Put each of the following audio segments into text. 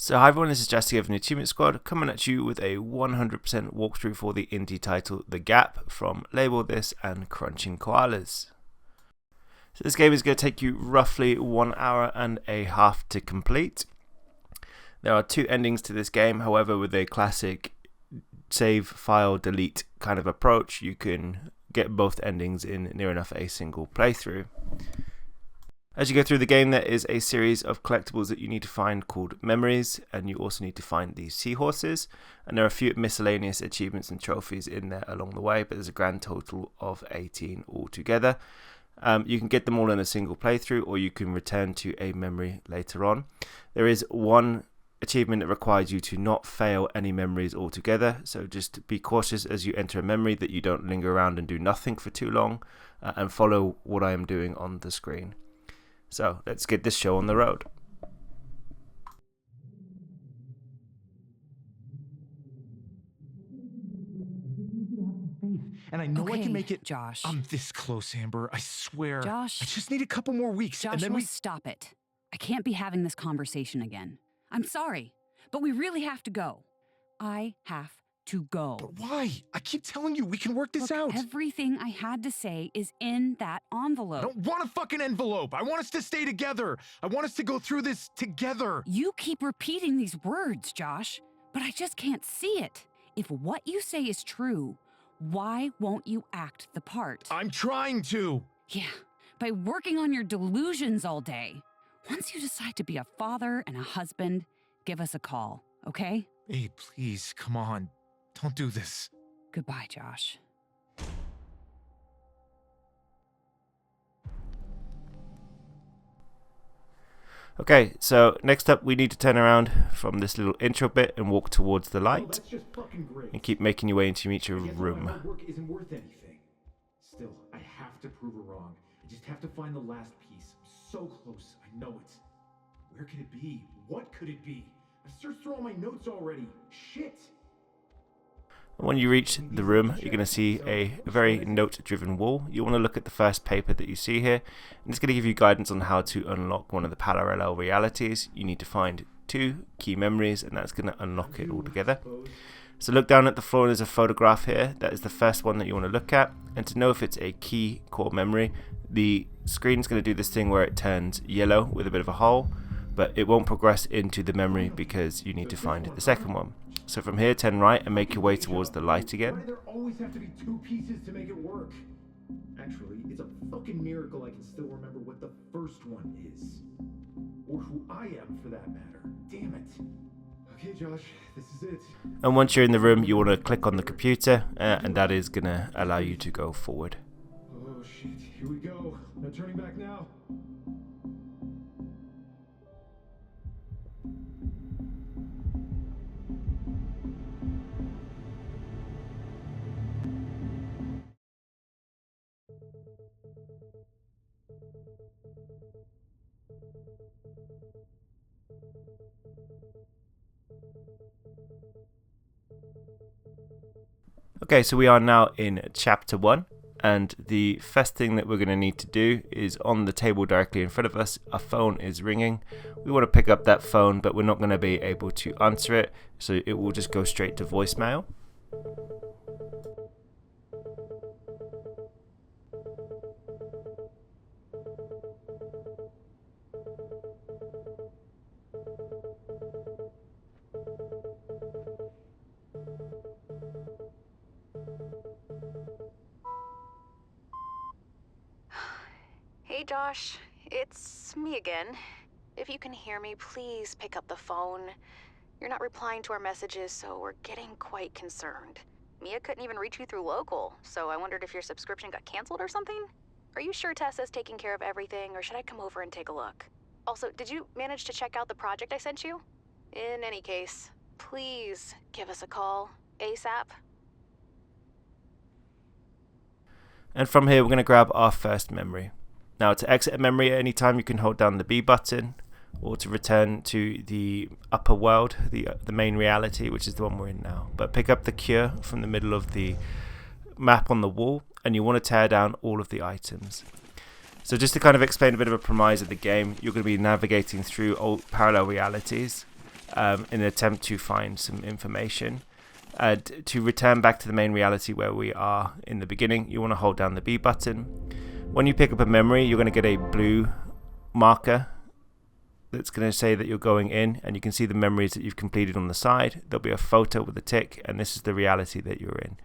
So hi everyone, this is Jesse of the Achievement Squad coming at you with a 100% walkthrough for the indie title The Gap from Label This and Crunching Koalas. So this game is going to take you roughly 1 hour and a half to complete. There are two endings to this game, however with a classic save, file, delete kind of approach you can get both endings in near enough a single playthrough. As you go through the game, there is a series of collectibles that you need to find called memories, and you also need to find these seahorses, and there are a few miscellaneous achievements and trophies in there along the way, but there's a grand total of 18 altogether. You can get them all in a single playthrough, or you can return to a memory later on. There is one achievement that requires you to not fail any memories altogether, so just be cautious as you enter a memory that you don't linger around and do nothing for too long, and follow what I am doing on the screen. So let's get this show on the road. And I know I can make it. Josh. I'm this close, Amber. I swear. Josh. I just need a couple more weeks. Joshua, and then we stop it. I can't be having this conversation again. I'm sorry, but we really have to go. I have to go. But why? I keep telling you, we can work this out. Everything I had to say is in that envelope. I don't want a fucking envelope. I want us to stay together. I want us to go through this together. You keep repeating these words, Josh, but I just can't see it. If what you say is true, why won't you act the part? I'm trying to. Yeah, by working on your delusions all day. Once you decide to be a father and a husband, give us a call, okay? Hey, please, come on. Don't do this. Goodbye, Josh. Okay, so next up we need to turn around from this little intro bit and walk towards the light. That's just fucking great. And keep making your way into each My room. hard work isn't worth anything. Still, I have to prove her wrong. I just have to find the last piece. I'm so close. I know it. Where could it be? What could it be? I've searched through all my notes already. Shit. When you reach the room, you're going to see a very note-driven wall. You want to look at the first paper that you see here, and it's going to give you guidance on how to unlock one of the parallel realities. You need to find 2 key memories, and that's going to unlock it all together. So look down at the floor, and there's a photograph here. That is the first one that you want to look at, and to know if it's a key core memory, the screen's going to do this thing where it turns yellow with a bit of a hole, but it won't progress into the memory because you need to find the second one. So from here, turn right and make your way towards the light Why again. do there always have to be 2 pieces to make it work? Actually, it's a fucking miracle I can still remember what the first one is. Or who I am, for that matter. Damn it. Okay, Josh, this is it. And once you're in the room, you want to click on the computer, and that is going to allow you to go forward. Oh shit, here we go. No turning back now. Okay, so we are now in chapter 1, and the first thing that we're going to need to do is on the table directly in front of us, a phone is ringing. We want to pick up that phone, but we're not going to be able to answer it, so it will just go straight to voicemail. Hey Josh, it's me again. If you can hear me, please pick up the phone. You're not replying to our messages, so we're getting quite concerned. Mia couldn't even reach you through local, so I wondered if your subscription got canceled or something? Are you sure Tessa's taking care of everything, or should I come over and take a look? Also, did you manage to check out the project I sent you? In any case, please give us a call ASAP. And from here, we're going to grab our first memory. Now, to exit a memory at any time, you can hold down the B button, or to return to the upper world, the main reality, which is the one we're in now. But pick up the cure from the middle of the map on the wall, and you want to tear down all of the items. So just to kind of explain a bit of a premise of the game, you're going to be navigating through all parallel realities, in an attempt to find some information. To return back to the main reality where we are in the beginning, you want to hold down the B button. When you pick up a memory, you're going to get a blue marker that's going to say that you're going in, and you can see the memories that you've completed on the side. There'll be a photo with a tick, and this is the reality that you're in.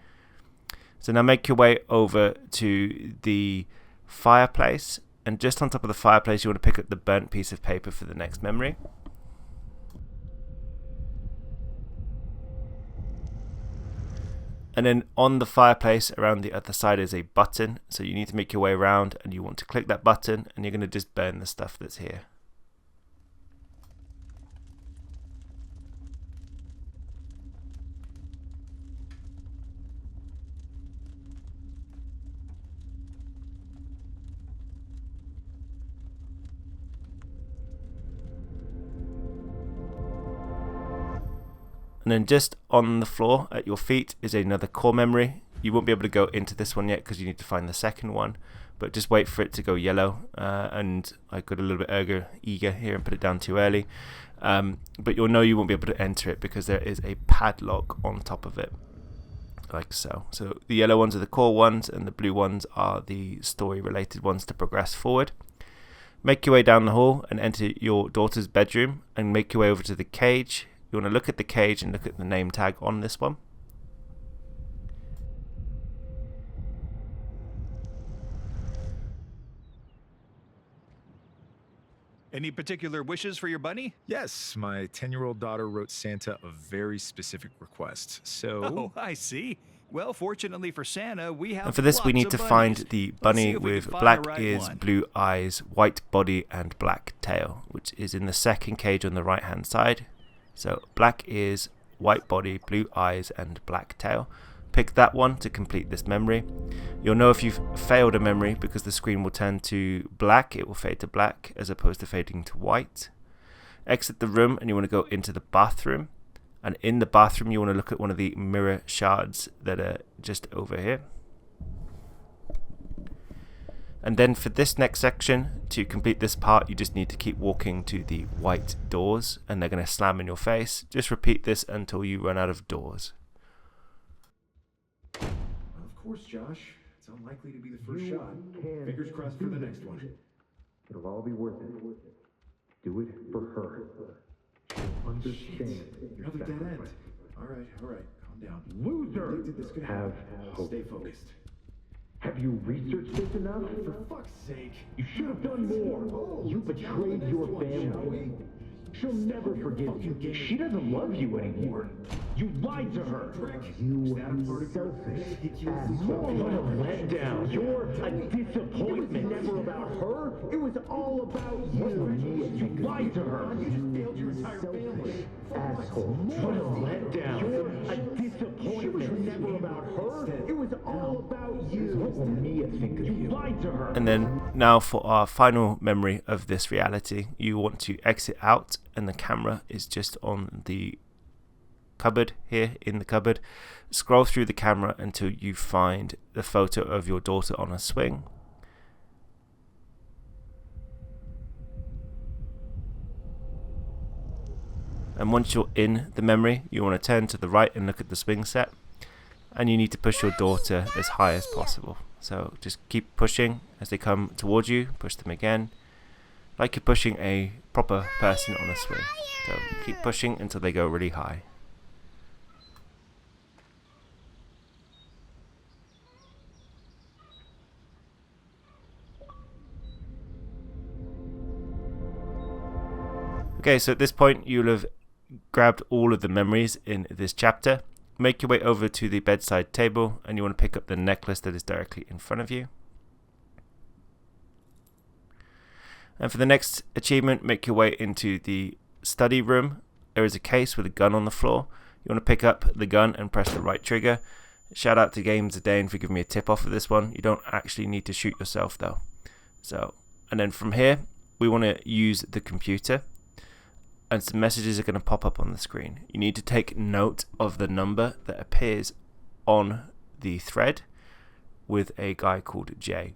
So now make your way over to the fireplace, and just on top of the fireplace you want to pick up the burnt piece of paper for the next memory. And then on the fireplace around the other side is a button, so you need to make your way around and you want to click that button, and you're going to just burn the stuff that's here. And then just on the floor at your feet is another core memory. You won't be able to go into this one yet because you need to find the second one, but just wait for it to go yellow. And I got a little bit eager here and put it down too early. But you'll know you won't be able to enter it because there is a padlock on top of it, like so. So the yellow ones are the core ones and the blue ones are the story related ones to progress forward. Make your way down the hall and enter your daughter's bedroom and make your way over to the cage. You want to look at the cage and look at the name tag on this one. Any particular wishes for your bunny? Yes, my 10-year-old daughter wrote Santa a very specific request. So Oh, I see. Well, fortunately for Santa, we have And for this we lots need of to bunnies. find the Let's see bunny if we with can find black the right ears, one. blue eyes, white body and black tail, which is in the second cage on the right hand side. So black ears, white body, blue eyes and black tail. Pick that one to complete this memory. You'll know if you've failed a memory because the screen will turn to black. It will fade to black as opposed to fading to white. Exit the room and you want to go into the bathroom. And in the bathroom you want to look at one of the mirror shards that are just over here. And then for this next section, to complete this part, you just need to keep walking to the white doors and they're going to slam in your face. Just repeat this until you run out of doors. Well, of course, Josh. It's unlikely to be the first shot. Fingers crossed for the next one. It'll all be worth it. Do it for her. She'll understand. Another dead end. All right, calm down. Loser! Predicted this could Have happen. hope. Stay focused. Have you researched this enough? For fuck's sake. You should have done more. You betrayed your family. She'll never forgive you. She doesn't love you anymore. You lied to her. You selfish asshole. What a letdown. You're a disappointment. It was never about her. It was all about you. You lied to her. You just failed your entire family. Asshole. What a letdown. You're a disappointment. It was never about her. It was all about you. What will Mia think of you? You lied to her. And then now for our final memory of this reality, you want to exit out and the camera is just on the cupboard here in the cupboard. Scroll through the camera until you find the photo of your daughter on a swing. And once you're in the memory, you want to turn to the right and look at the swing set. And you need to push your daughter as high as possible. So just keep pushing as they come towards you. Push them again. Like you're pushing a proper person on a swing. So keep pushing until they go really high. Okay, so at this point you'll have grabbed all of the memories in this chapter. Make your way over to the bedside table and you want to pick up the necklace that is directly in front of you. And for the next achievement, make your way into the study room. There is a case with a gun on the floor. You want to pick up the gun and press the right trigger. Shout out to Games a Day for giving me a tip off of this one. You don't actually need to shoot yourself though. And then from here, we want to use the computer. And some messages are going to pop up on the screen. You need to take note of the number that appears on the thread with a guy called Jay.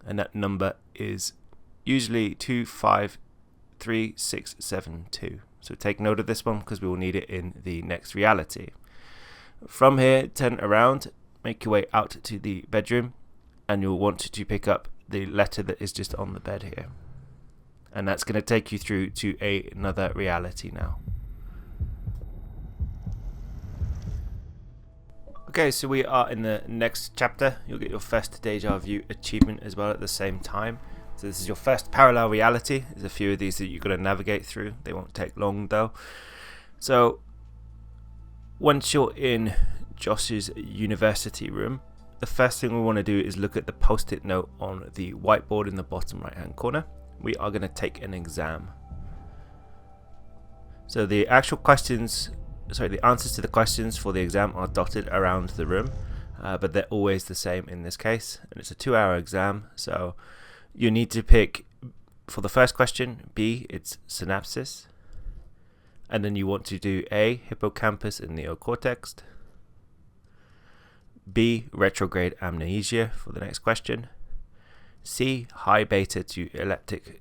And that number is usually 253672. So take note of this one because we will need it in the next reality. From here, turn around, make your way out to the bedroom, and you'll want to pick up the letter that is just on the bed here. And that's going to take you through to another reality now. Okay, so we are in the next chapter. You'll get your first deja vu achievement as well at the same time. So this is your first parallel reality. There's a few of these that you've got to navigate through. They won't take long though. So once you're in Josh's university room, the first thing we want to do is look at the post-it note on the whiteboard in the bottom right hand corner. We are going to take an exam. So the answers to the questions for the exam are dotted around the room, but they're always the same in this case, and it's a 2-hour exam. So you need to pick, for the first question, B, it's synapses, and then you want to do A, hippocampus and neocortex, B, retrograde amnesia for the next question, C, high beta to epileptic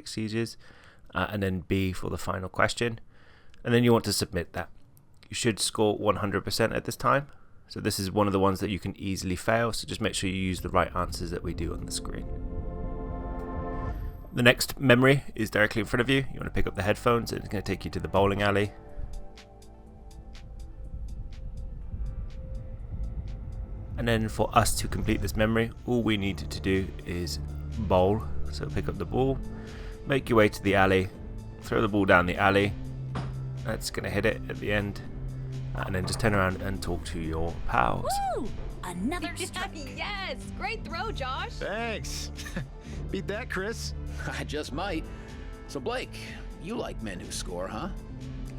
seizures, and then B for the final question. And then you want to submit that. You should score 100% at this time. So this is one of the ones that you can easily fail, so just make sure you use the right answers that we do on the screen. The next memory is directly in front of you. You want to pick up the headphones, and it's going to take you to the bowling alley. And then for us to complete this memory, all we need to do is bowl. So pick up the ball, make your way to the alley, throw the ball down the alley. That's going to hit it at the end, and then just turn around and talk to your pals. Woo! Another strike. Yes! Great throw, Josh! Thanks. Beat that, Chris. I just might. So Blake, you like men who score, huh?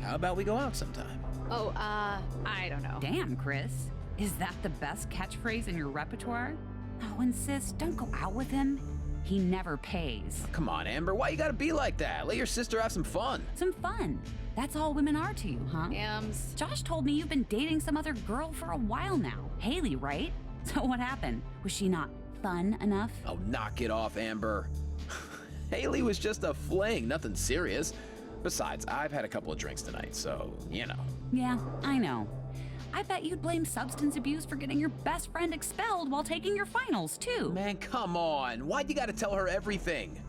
How about we go out sometime? Oh, I don't know. Damn, Chris. Is that the best catchphrase in your repertoire? Oh, and sis, don't go out with him. He never pays. Come on, Amber, why you gotta be like that? Let your sister have some fun. Some fun. That's all women are to you, huh? Yams. Josh told me you've been dating some other girl for a while now. Haley, right? So what happened? Was she not fun enough? Oh, knock it off, Amber. Haley was just a fling, nothing serious. Besides, I've had a couple of drinks tonight, so, you know. Yeah, I know. I bet you'd blame substance abuse for getting your best friend expelled while taking your finals, too. Man, come on. Why'd you gotta tell her everything?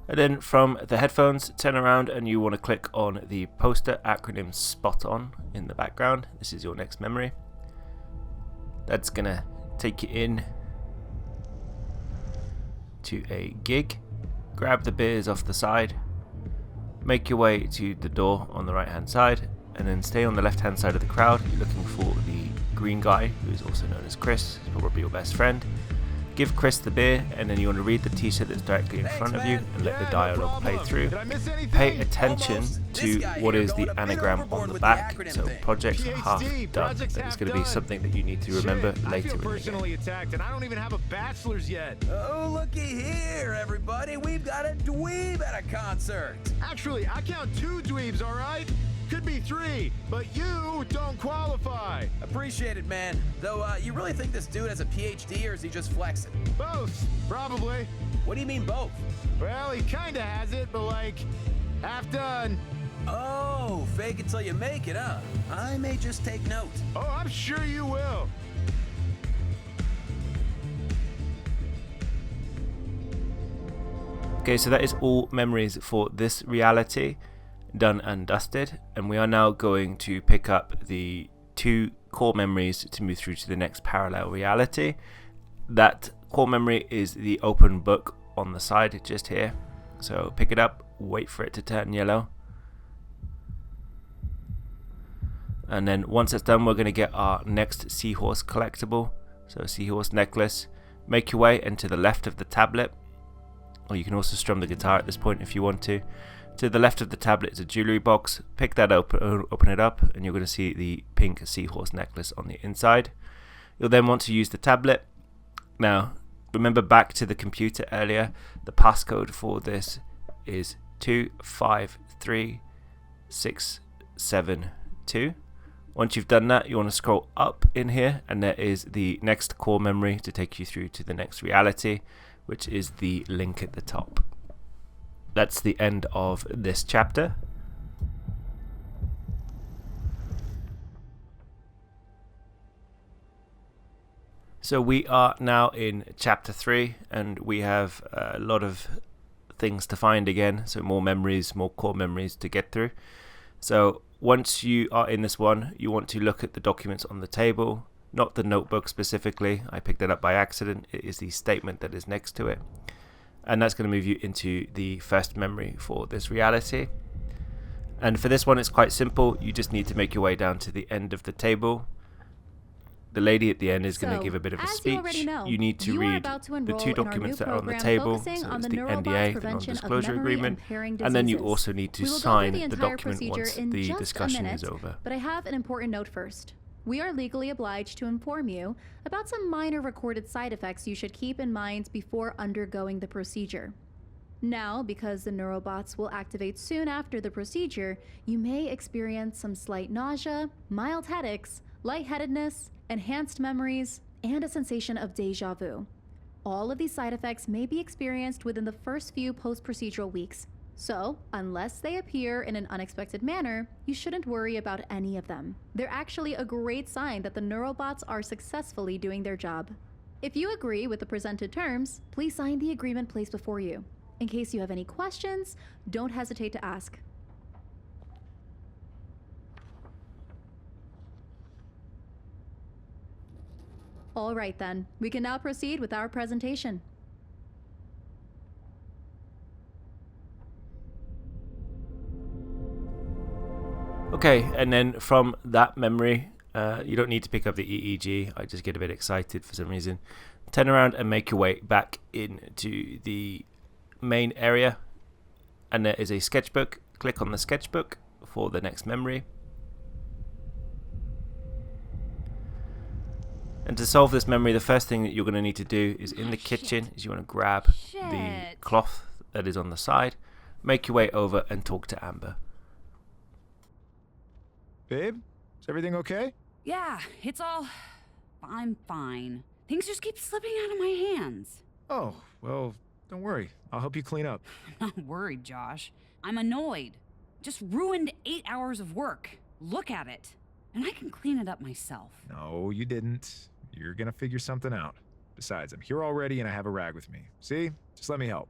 And then from the headphones, turn around and you want to click on the poster acronym spot on in the background. This is your next memory. That's going to take you in to a gig. Grab the beers off the side. Make your way to the door on the right hand side. And then stay on the left hand side of the crowd. You're looking for the green guy, who is also known as Chris. He's probably your best friend. Give Chris the beer, and then you want to read the t-shirt that's directly in front of you and let the dialogue play through. Pay attention to what is the anagram on the back. So project half done. That is going to be something that you need to remember later in the game. Attacked, and I don't even have a bachelor's yet. Oh, looky here, everybody. We've got a dweeb at a concert. Actually, I count 2 dweebs, all right? Could be 3, but you don't qualify. Appreciate it, man. Though, you really think this dude has a PhD, or is he just flexing? Both, probably. What do you mean both? Well, he kinda has it, but like, half done. Oh, fake it till you make it, huh? I may just take note. Oh, I'm sure you will. Okay, so that is all memories for this reality. Done and dusted, and we are now going to pick up the 2 core memories to move through to the next parallel reality. That core memory is the open book on the side just here. So pick it up, wait for it to turn yellow, and then once it's done, we're going to get our next Seahorse collectible. So Seahorse necklace. Make your way into the left of the tablet, or you can also strum the guitar at this point if you want to. To the left of the tablet is a jewelry box. Pick that up, open it up, and you're going to see the pink Seahorse necklace on the inside. You'll then want to use the tablet. Now, remember back to the computer earlier, the passcode for this is 253672. Once you've done that, you want to scroll up in here, and there is the next core memory to take you through to the next reality, which is the link at the top. That's the end of this chapter. So we are now in chapter 3, and we have a lot of things to find again, so more memories, more core memories to get through. So once you are in this one, you want to look at the documents on the table, not the notebook specifically. I picked that up by accident. It is the statement that is next to it, and that's going to move you into the first memory for this reality. And for this one, it's quite simple. You just need to make your way down to the end of the table. The lady at the end is going to give a bit of a speech. You need to read the 2 documents that are on the table, so it's the NDA, the non-disclosure agreement, and then you also need to sign the document once the discussion is over. But I have an important note first. We are legally obliged to inform you about some minor recorded side effects you should keep in mind before undergoing the procedure. Now, because the neurobots will activate soon after the procedure, you may experience some slight nausea, mild headaches, lightheadedness, enhanced memories, and a sensation of deja vu. All of these side effects may be experienced within the first few post-procedural weeks. So, unless they appear in an unexpected manner, you shouldn't worry about any of them. They're actually a great sign that the neurobots are successfully doing their job. If you agree with the presented terms, please sign the agreement placed before you. In case you have any questions, don't hesitate to ask. All right then, we can now proceed with our presentation. Okay, and then from that memory, you don't need to pick up the EEG. I just get a bit excited for some reason. Turn around and make your way back into the main area, and there is a sketchbook. Click on the sketchbook for the next memory. And to solve this memory, the first thing that you're going to need to do is in the kitchen is you want to grab the cloth that is on the side, make your way over and talk to Amber. Babe, is everything okay? Yeah, it's all... I'm fine. Things just keep slipping out of my hands. Oh, well, don't worry. I'll help you clean up. I'm not worried, Josh. I'm annoyed. Just ruined 8 hours of work. Look at it. And I can clean it up myself. No, you didn't. You're gonna figure something out. Besides, I'm here already and I have a rag with me. See? Just let me help.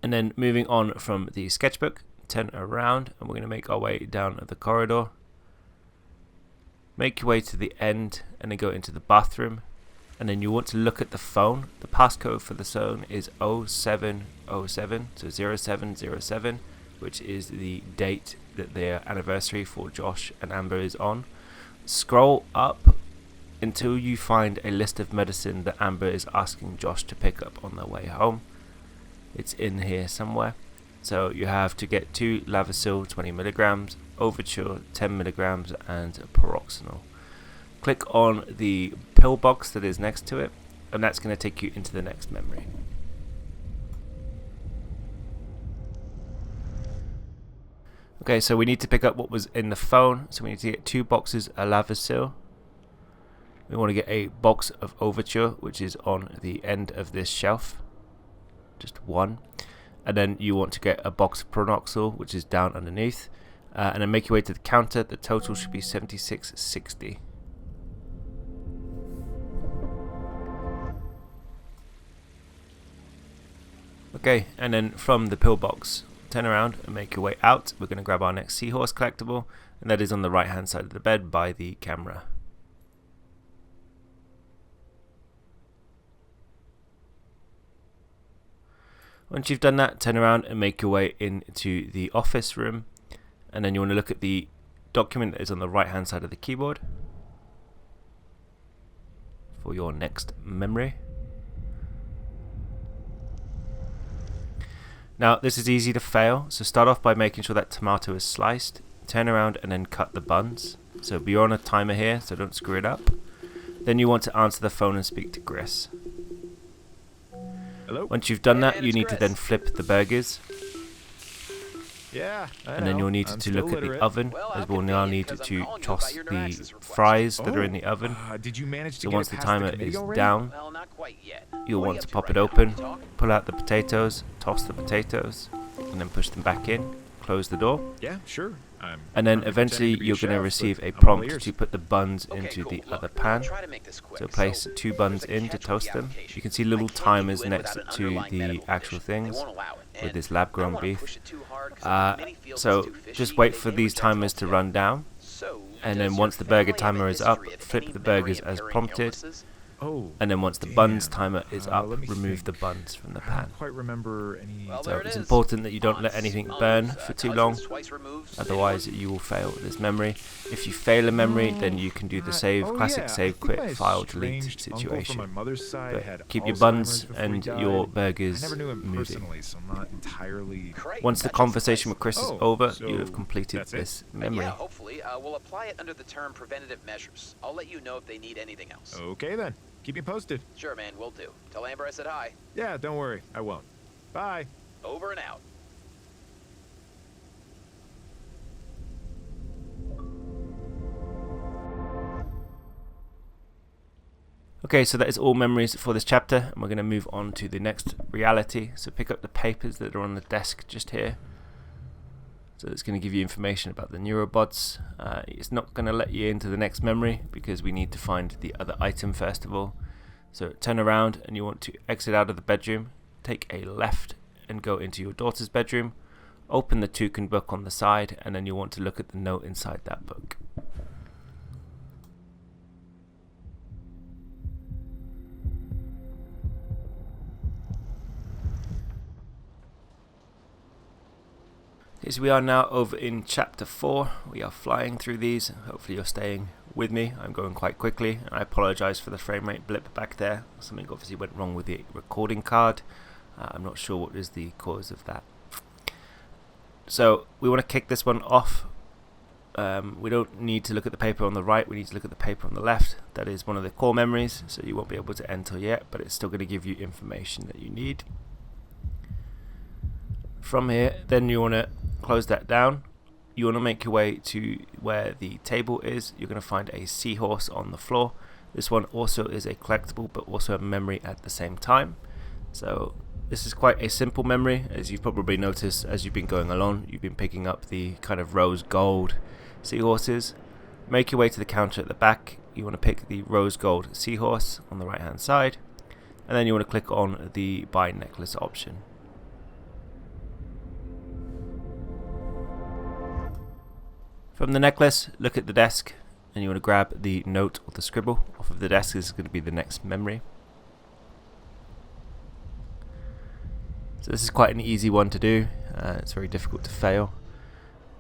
And then moving on from the sketchbook, turn around and we're going to make our way down the corridor. Make your way to the end and then go into the bathroom. And then you want to look at the phone. The passcode for the phone is 0707, so 0707, which is the date that their anniversary for Josh and Amber is on. Scroll up until you find a list of medicine that Amber is asking Josh to pick up on their way home. It's in here somewhere. So you have to get 2 Lavasil 20 milligrams, Overture 10 milligrams, and Paroxynol. Click on the pill box that is next to it, and that's going to take you into the next memory. Okay, so we need to pick up what was in the phone. So we need to get 2 boxes of Lavasil. We want to get a box of Overture, which is on the end of this shelf. Just 1. And then you want to get a box of Pronoxil, which is down underneath. And then make your way to the counter. The total should be $76.60. Okay, and then from the pill box, turn around and make your way out. We're going to grab our next Seahorse collectible, and that is on the right hand side of the bed by the camera. Once you've done that, turn around and make your way into the office room, and then you want to look at the document that is on the right hand side of the keyboard for your next memory. Now this is easy to fail, so start off by making sure that tomato is sliced, turn around and then cut the buns. So you're on a timer here, so don't screw it up. Then you want to answer the phone and speak to Chris. Hello? Once you've done Hey, that, man, you it's need to Chris. then flip the burgers, Yeah, I and then know. you'll need I'm to still look at the literate. oven, Well, as how we'll now convenient, need 'cause I'm to calling you toss about your the neuraxis request. fries that are in the oven. Did you manage to So get once it the past timer committee is already? down, Well, not quite yet. you'll What are want you to up pop right it now? open, Can you talk? pull out the potatoes, toss the potatoes, and then push them back in, close the door. Yeah, sure. I'm And then currently eventually pretending to be a you're going to chef, receive but a I'm all prompt ears. to put the buns Okay, into cool. the Look, other I'll pan. try to make this quick. So place 2 buns there's a in to catch with the toast them. application. You can see I little can't get timers you in next without an to underlying the medical actual condition. They things won't allow it. with And this lab I don't grown wanna beef. push it too hard 'cause if the committee feels So it's too fishy, just wait they for may these reject timers to altogether. run down, So, and does then your once the burger family have a timer is up, history of flip any the burgers memory as impairing prompted, illnesses? Oh. and then once the buns damn. timer is up, Let me remove the think. buns from the I pan. don't quite remember any. Well, So there it it's is. important that you don't let Aunts, anything uncles, burn for too long, cousins twice removed. otherwise you will fail this memory. If you fail a memory, then you can do the save, classic yeah, save, I think quit, my file, delete estranged uncle situation. From my mother's side But had keep your Alzheimer's buns before he and died. your I burgers never knew him moving. personally, so I'm not entirely. Great, Once the that checks conversation with price. Chris is Oh, over, so you'll have completed that's it? this memory. Yeah, hopefully. We'll apply it under the term preventative measures. I'll let you know if they need anything else. Okay then. Keep me posted. Sure, man, will do. Tell Amber I said hi. Yeah, don't worry. I won't. Bye. Over and out. Okay, so that is all memories for this chapter, and we're going to move on to the next reality. So pick up the papers that are on the desk just here. So it's going to give you information about the neurobots. It's not going to let you into the next memory because we need to find the other item first of all. So turn around and you want to exit out of the bedroom, take a left and go into your daughter's bedroom, open the toucan book on the side, and then you want to look at the note inside that book. So we are now over in chapter 4. We are flying through these. Hopefully you're staying with me. I'm going quite quickly. I apologize for the frame rate blip back there. Something obviously went wrong with the recording card. I'm not sure what is the cause of that. So we want to kick this one off. We don't need to look at the paper on the right. We need to look at the paper on the left. That is one of the core memories, so you won't be able to enter yet, but it's still going to give you information that you need. From here, then you want to close that down. You want to make your way to where the table is. You're going to find a seahorse on the floor. This one also is a collectible, but also a memory at the same time. So this is quite a simple memory, as you've probably noticed as you've been going along. You've been picking up the kind of rose gold seahorses. Make your way to the counter at the back. You want to pick the rose gold seahorse on the right hand side, and then you want to click on the buy necklace option. From the necklace, look at the desk, and you want to grab the note or the scribble off of the desk. This is going to be the next memory. So this is quite an easy one to do. It's very difficult to fail.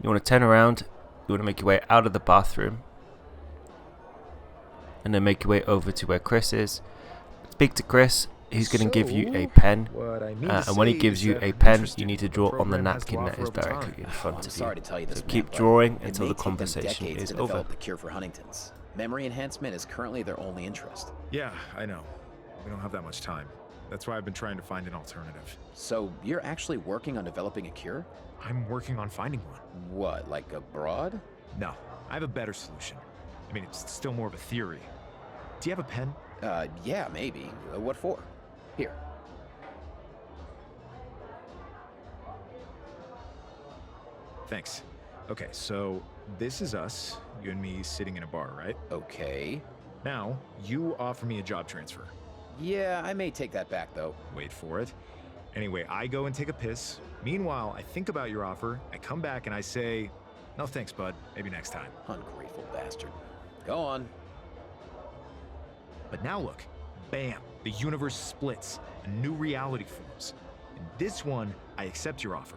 You want to turn around. You want to make your way out of the bathroom, and then make your way over to where Chris is. Speak to Chris. He's going to give you a pen, and when he gives you a pen, you need to draw on the napkin that is directly in front I'm of sorry you. to tell you this, So man, keep but drawing it until may the take them conversation decades is to over. develop the cure for Huntington's. Memory enhancement is currently their only interest. Yeah, I know. We don't have that much time. That's why I've been trying to find an alternative. So you're actually working on developing a cure? I'm working on finding one. What, like abroad? No, I have a better solution. I mean, it's still more of a theory. Do you have a pen? Yeah, maybe. What for? Here. Thanks. Okay, so this is us, you and me sitting in a bar, right? Okay. Now, you offer me a job transfer. Yeah, I may take that back, though. Wait for it. Anyway, I go and take a piss. Meanwhile, I think about your offer, I come back and I say, no thanks, bud, maybe next time. Ungrateful bastard. Go on. But now look, bam, the universe splits, a new reality forms. In this one, I accept your offer.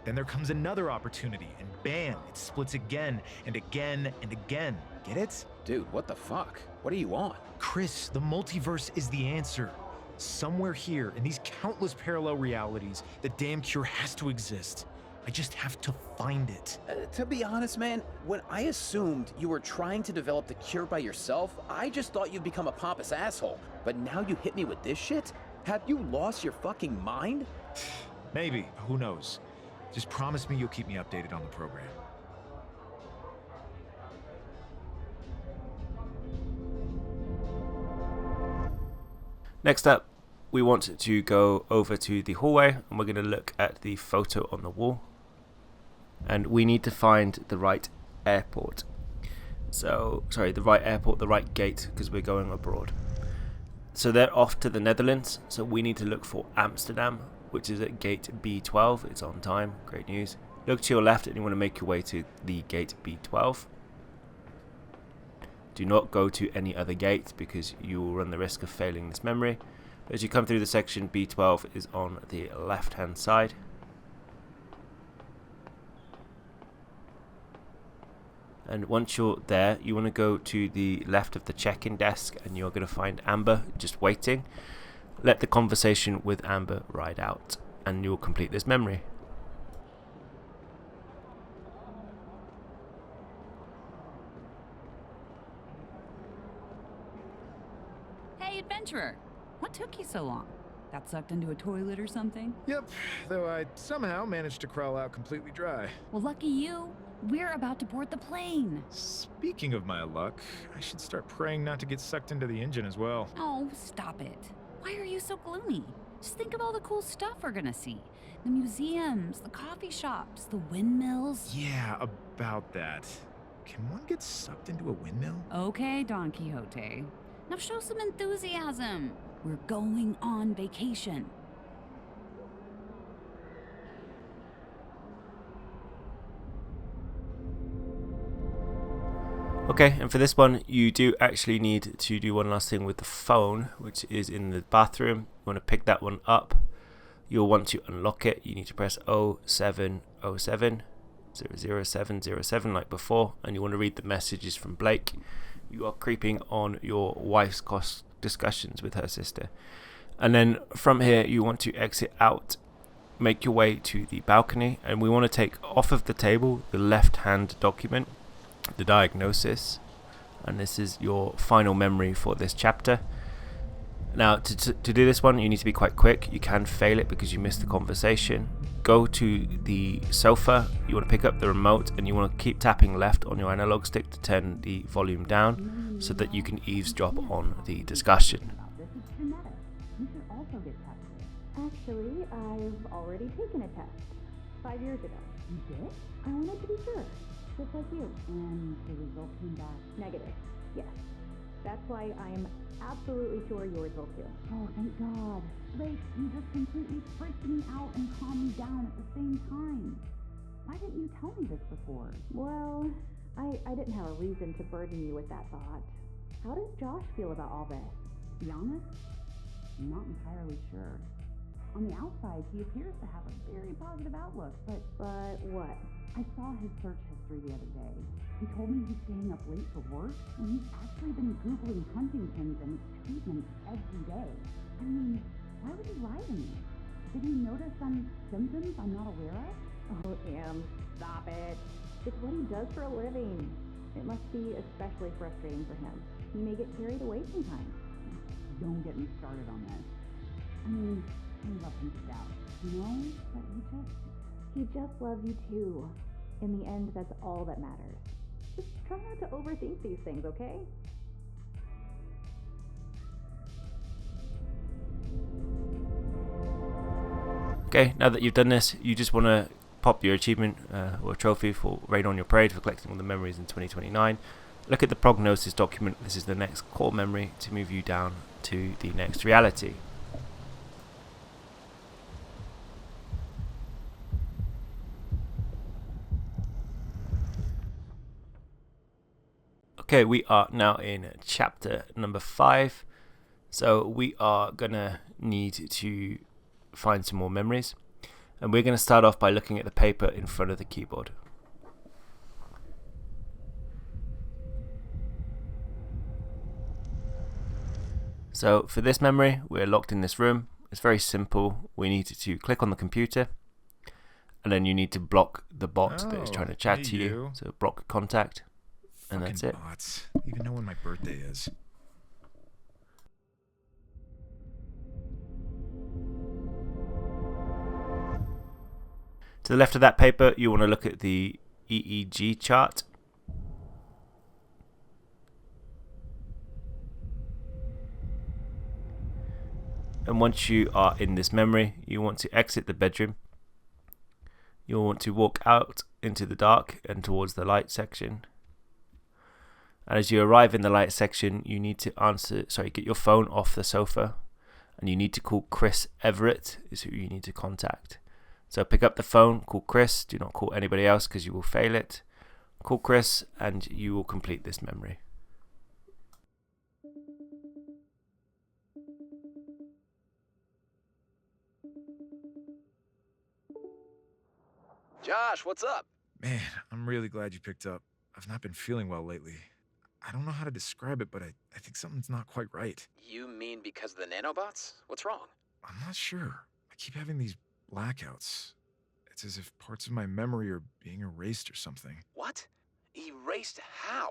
Then there comes another opportunity, and bam, it splits again, and again, and again. Get it? Dude, what the fuck? What are you on? Chris, the multiverse is the answer. Somewhere here, in these countless parallel realities, the damn cure has to exist. I just have to find it. To be honest, man, when I assumed you were trying to develop the cure by yourself, I just thought you'd become a pompous asshole. But now you hit me with this shit? Have you lost your fucking mind? Maybe. Who knows? Just promise me you'll keep me updated on the program. Next up, we want to go over to the hallway and we're going to look at the photo on the wall. And we need to find the right airport. So, sorry, the right airport, the right gate, because we're going abroad. So they're off to the Netherlands, so we need to look for Amsterdam, which is at gate B12. It's on time, great news. Look to your left and you want to make your way to the gate B12. Do not go to any other gate because you will run the risk of failing this memory. As you come through the section, B12 is on the left hand side. And once you're there, you want to go to the left of the check-in desk and you're going to find Amber just waiting. Let the conversation with Amber ride out and you'll complete this memory. Hey, adventurer. What took you so long? Got sucked into a toilet or something? Yep, though I somehow managed to crawl out completely dry. Well, lucky you. We're about to board the plane. Speaking of my luck, I should start praying not to get sucked into the engine as well. Oh, stop it. Why are you so gloomy? Just think of all the cool stuff we're gonna see. The museums, the coffee shops, the windmills. Yeah, about that. Can one get sucked into a windmill? Okay, Don Quixote. Now show some enthusiasm. We're going on vacation. Okay, and for this one, you do actually need to do one last thing with the phone, which is in the bathroom. You want to pick that one up. You'll want to unlock it. You need to press 0707 00707 like before, and you want to read the messages from Blake. You are creeping on your wife's discussions with her sister. And then from here, you want to exit out, make your way to the balcony, and we want to take off of the table the left-hand document, the diagnosis, and this is your final memory for this chapter. Now to do this one, you need to be quite quick. You can fail it because you missed the conversation. Go to the sofa, you want to pick up the remote and you want to keep tapping left on your analog stick to turn the volume down so that you can eavesdrop on the discussion. Actually, I've already taken a test 5 years ago. You did? I wanted to be sure. Just like you. And the result came back negative. Yes. That's why I'm absolutely sure yours will too. Oh, thank God. Blake, you just completely freaked me out and calmed me down at the same time. Why didn't you tell me this before? Well, I didn't have a reason to burden you with that thought. How does Josh feel about all this? To be honest, I'm not entirely sure. On the outside, he appears to have a very positive outlook, but what? I saw his search history the other day. He told me he's staying up late for work, and he's actually been Googling Huntington's and its treatments every day. I mean, why would he lie to me? Did he notice some symptoms I'm not aware of? Oh, Em, stop it. It's what he does for a living. It must be especially frustrating for him. He may get carried away sometimes. Don't get me started on this. I mean, I love him to death, you know? But he just loves you too. In the end, that's all that matters. Just try not to overthink these things, okay? Okay, now that you've done this, you just want to pop your achievement or trophy for Rain on Your Parade for collecting all the memories in 2029. Look at the prognosis document. This is the next core memory to move you down to the next reality. Okay, we are now in chapter number 5. So we are gonna need to find some more memories. And we're gonna start off by looking at the paper in front of the keyboard. So for this memory, we're locked in this room. It's very simple. We need to click on the computer and then you need to block the bot that is trying to chat hey to you. So block contact, and Fucking that's it. bots. Even know when my birthday is. To the left of that paper, you want to look at the EEG chart. And once you are in this memory, you want to exit the bedroom. You'll want to walk out into the dark and towards the light section. And as you arrive in the light section, you need to get your phone off the sofa, and you need to call Chris Everett is who you need to contact. So pick up the phone, call Chris. Do not call anybody else because you will fail it. Call Chris and you will complete this memory. Josh, what's up? Man, I'm really glad you picked up. I've not been feeling well lately. I don't know how to describe it, but I think something's not quite right. You mean because of the nanobots? What's wrong? I'm not sure. I keep having these blackouts. It's as if parts of my memory are being erased or something. What? Erased how?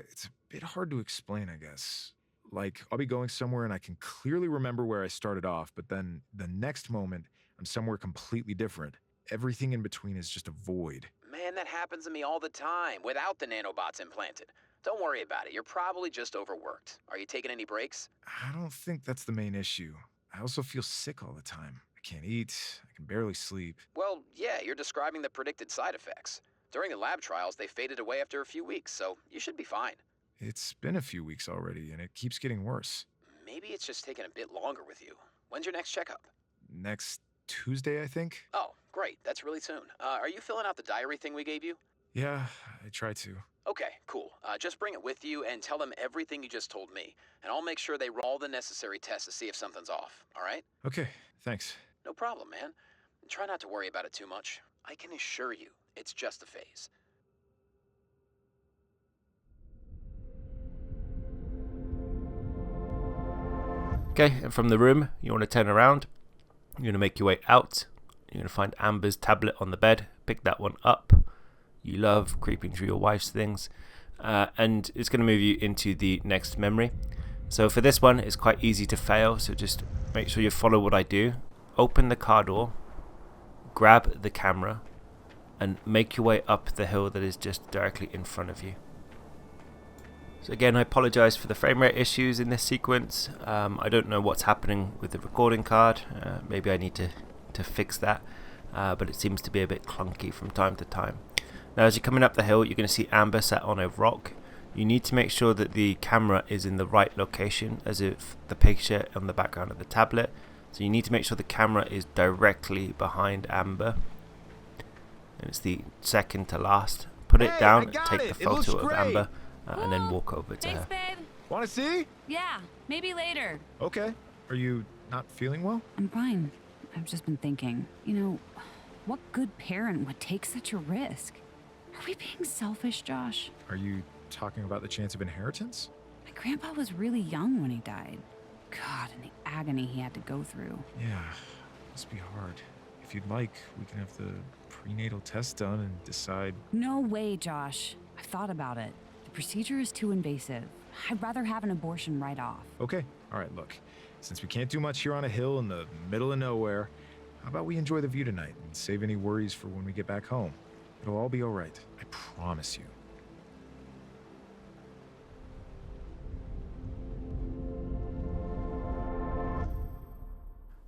It's a bit hard to explain, I guess. Like, I'll be going somewhere and I can clearly remember where I started off, but then the next moment, I'm somewhere completely different. Everything in between is just a void. Man, that happens to me all the time without the nanobots implanted. Don't worry about it. You're probably just overworked. Are you taking any breaks? I don't think that's the main issue. I also feel sick all the time. I can't eat. I can barely sleep. Well, yeah, you're describing the predicted side effects. During the lab trials, they faded away after a few weeks, so you should be fine. It's been a few weeks already, and it keeps getting worse. Maybe it's just taking a bit longer with you. When's your next checkup? Next Tuesday, I think? Oh, great. That's really soon. Are you filling out the diary thing we gave you? Yeah, I try to. Okay, cool. Just bring it with you and tell them everything you just told me, and I'll make sure they roll all the necessary tests to see if something's off, all right? Okay, thanks. No problem, man. Try not to worry about it too much. I can assure you, it's just a phase. Okay, and from the room, you want to turn around. You're going to make your way out. You're going to find Amber's tablet on the bed. Pick that one up. You love creeping through your wife's things. And it's going to move you into the next memory. So for this one, it's quite easy to fail. So just make sure you follow what I do. Open the car door. Grab the camera. And make your way up the hill that is just directly in front of you. So again, I apologize for the frame rate issues in this sequence. I don't know what's happening with the recording card. Maybe I need to fix that. But it seems to be a bit clunky from time to time. Now as you're coming up the hill, you're going to see Amber sat on a rock. You need to make sure that the camera is in the right location, as if the picture on the background of the tablet. So you need to make sure the camera is directly behind Amber. And it's the second to last. Put it down, take the photo of Amber, and then walk over to her. Babe. Want to see? Yeah, maybe later. Okay. Are you not feeling well? I'm fine. I've just been thinking, what good parent would take such a risk? Are we being selfish, Josh? Are you talking about the chance of inheritance? My grandpa was really young when he died. God, and the agony he had to go through. Yeah, must be hard. If you'd like, we can have the prenatal test done and decide. No way, Josh. I've thought about it. The procedure is too invasive. I'd rather have an abortion right off. Okay. All right, look. Since we can't do much here on a hill in the middle of nowhere, how about we enjoy the view tonight and save any worries for when we get back home? It'll all be all right. I promise you.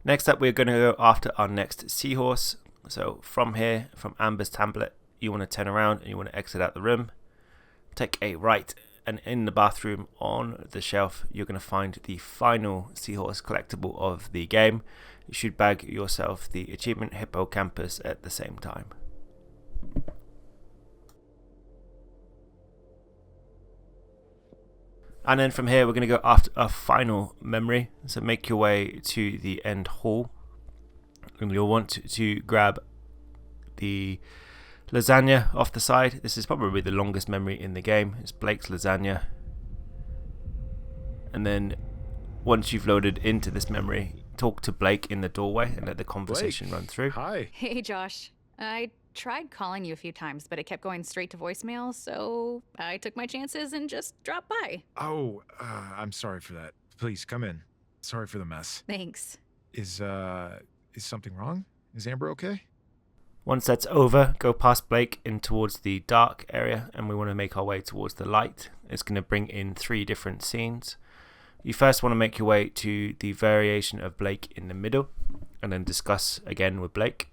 Next up, we're going to go after our next Seahorse. So from here, from Amber's tablet, you want to turn around and you want to exit out the room. Take a right, and in the bathroom on the shelf, you're going to find the final Seahorse collectible of the game. You should bag yourself the Achievement Hippocampus at the same time. And then from here, we're going to go after a final memory. So make your way to the end hall. And you'll want to grab the lasagna off the side. This is probably the longest memory in the game. It's Blake's lasagna. And then once you've loaded into this memory, talk to Blake in the doorway and let the conversation run through. Hi. Hey, Josh. I tried calling you a few times, but it kept going straight to voicemail, so I took my chances and just dropped by. Oh, I'm sorry for that. Please, come in. Sorry for the mess. Thanks. Is something wrong? Is Amber okay? Once that's over, go past Blake in towards the dark area, and we want to make our way towards the light. It's going to bring in 3 different scenes. You first want to make your way to the variation of Blake in the middle, and then discuss again with Blake.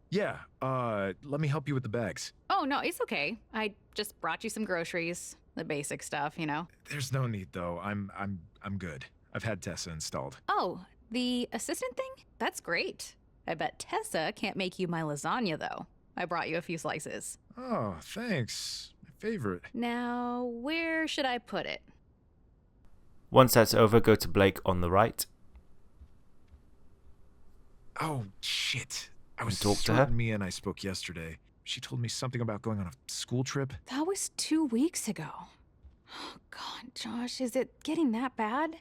Yeah, let me help you with the bags. Oh, no, it's okay. I just brought you some groceries. The basic stuff, you know. There's no need, though. I'm good. I've had Tessa installed. Oh, the assistant thing? That's great. I bet Tessa can't make you my lasagna, though. I brought you a few slices. Oh, thanks. My favorite. Now, where should I put it? Once that's over, go to Blake on the right. Oh, shit. I was talk to her? certain Mia and I spoke yesterday. She told me something about going on a school trip. That was 2 weeks ago. Oh, God, Josh, is it getting that bad?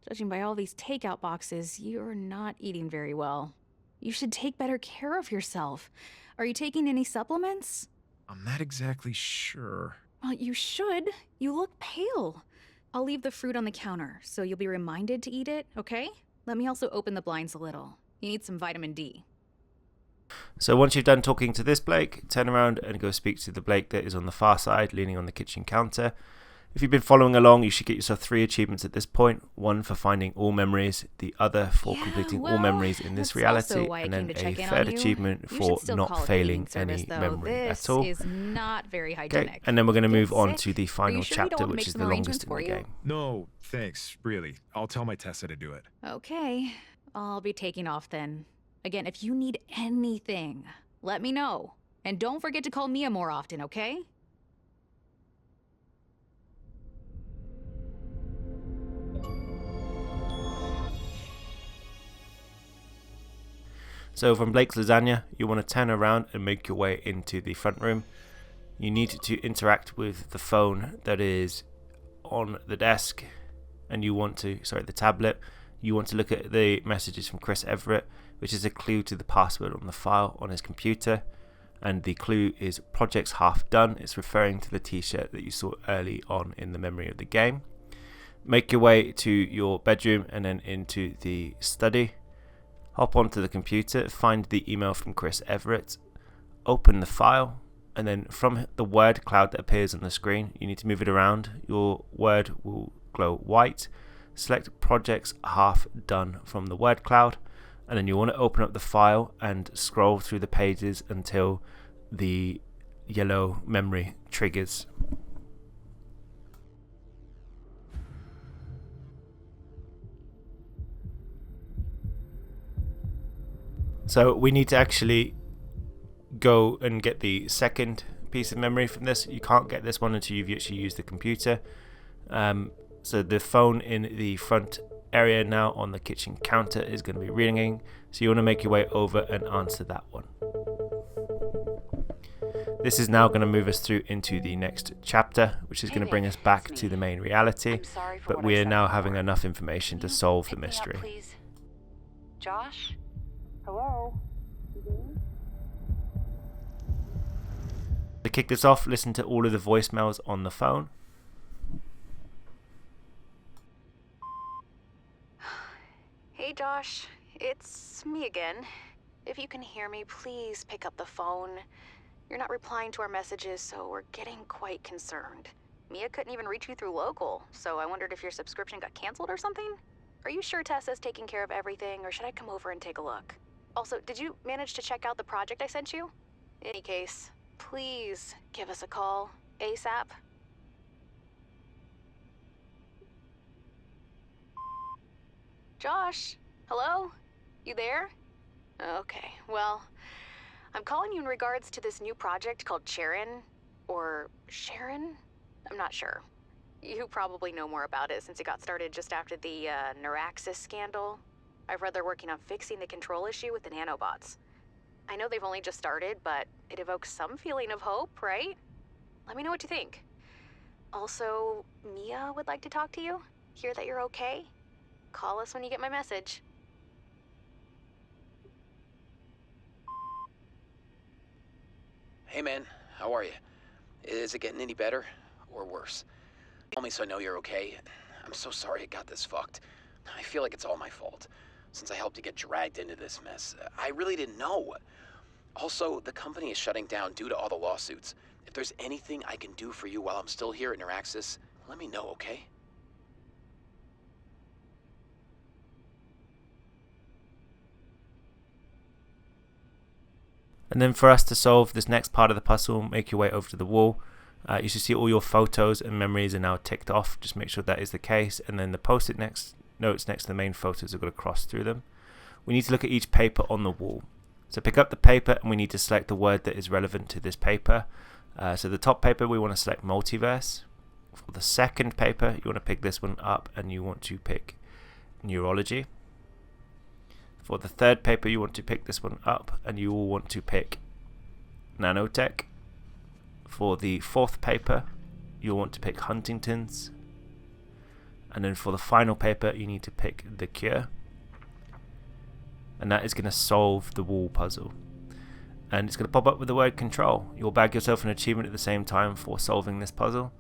Judging by all these takeout boxes, you're not eating very well. You should take better care of yourself. Are you taking any supplements? I'm not exactly sure. Well, you should. You look pale. I'll leave the fruit on the counter, so you'll be reminded to eat it, okay? Let me also open the blinds a little. You need some vitamin D. So once you've done talking to this Blake, turn around and go speak to the Blake that is on the far side, leaning on the kitchen counter. If you've been following along, you should get yourself 3 achievements at this point. 1 for finding all memories, the other for completing all memories in this reality, and then a third achievement for not failing any memory at all. This is not very hygienic. Okay, and then we're going to move on sick? to the final chapter, which is the longest in the you? game. No, thanks, really. I'll tell my Tessa to do it. Okay, I'll be taking off then. Again, if you need anything, let me know. And don't forget to call Mia more often, okay? So from Blake's lasagna, you want to turn around and make your way into the front room. You need to interact with the phone that is on the desk, and you want to, the tablet. You want to look at the messages from Chris Everett, which is a clue to the password on the file on his computer. And the clue is project's half done. It's referring to the t-shirt that you saw early on in the memory of the game. Make your way to your bedroom and then into the study. Hop onto the computer, find the email from Chris Everett, open the file, and then from the word cloud that appears on the screen, you need to move it around. Your word will glow white. Select projects half done from the word cloud, and then you want to open up the file and scroll through the pages until the yellow memory triggers. So we need to actually go and get the second piece of memory from this. You can't get this one until you've actually used the computer. So the phone in the front area now on the kitchen counter is going to be ringing. So you want to make your way over and answer that one. This is now going to move us through into the next chapter, which is going to bring us back to the main reality. But we are now having enough information to solve the mystery. Please. Josh? Hello? To kick this off, listen to all of the voicemails on the phone. Hey Josh, it's me again. If you can hear me, please pick up the phone. You're not replying to our messages, so we're getting quite concerned. Mia couldn't even reach you through local, so I wondered if your subscription got canceled or something? Are you sure Tessa's taking care of everything, or should I come over and take a look? Also, did you manage to check out the project I sent you? In any case, please give us a call ASAP. Josh, hello? You there? Okay, well, I'm calling you in regards to this new project called Sharon, or Sharon? I'm not sure. You probably know more about it since it got started just after the Neuraxis scandal. I've read they're working on fixing the control issue with the nanobots. I know they've only just started, but it evokes some feeling of hope, right? Let me know what you think. Also, Mia would like to talk to you. Hear that you're okay? Call us when you get my message. Hey man, how are you? Is it getting any better or worse? Tell me so I know you're okay. I'm so sorry it got this fucked. I feel like it's all my fault, since I helped you get dragged into this mess. I really didn't know. Also, the company is shutting down due to all the lawsuits. If there's anything I can do for you while I'm still here at Neuraxis, let me know, okay? And then for us to solve this next part of the puzzle, make your way over to the wall. You should see all your photos and memories are now ticked off. Just make sure that is the case. And then the post-it notes next to the main photos are going to cross through them. We need to look at each paper on the wall. So pick up the paper and we need to select the word that is relevant to this paper. So the top paper, we want to select multiverse. For the second paper, you want to pick this one up and you want to pick neurology. For the third paper, you want to pick this one up and you will want to pick nanotech. For the fourth paper, you'll want to pick Huntington's. And then for the final paper, you need to pick the cure. And that is going to solve the wall puzzle. And it's going to pop up with the word control. You'll bag yourself an achievement at the same time for solving this puzzle.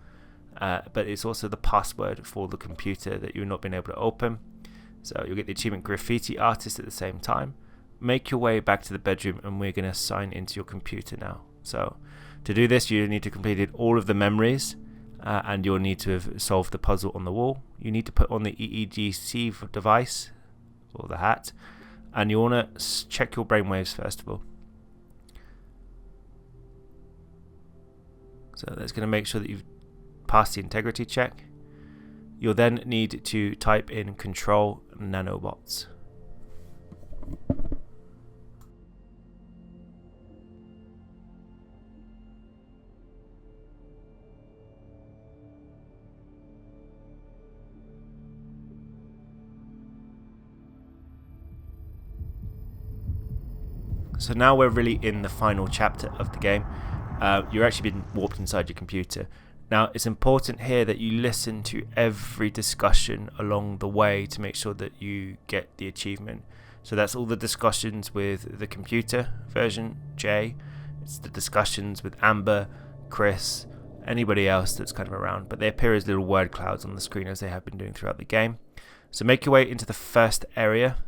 But it's also the password for the computer that you've not been able to open. So you'll get the achievement graffiti artist at the same time. Make your way back to the bedroom and we're going to sign into your computer now. So to do this, you need to have completed all of the memories and you'll need to have solved the puzzle on the wall. You need to put on the EEG device or the hat and you want to check your brainwaves first of all. So that's going to make sure that you've passed the integrity check. You'll then need to type in control nanobots. So now we're really in the final chapter of the game. You're actually been warped inside your computer. Now it's important here that you listen to every discussion along the way to make sure that you get the achievement. So that's all the discussions with the computer version, Jay. It's the discussions with Amber, Chris, anybody else that's kind of around. But they appear as little word clouds on the screen as they have been doing throughout the game. So make your way into the first area.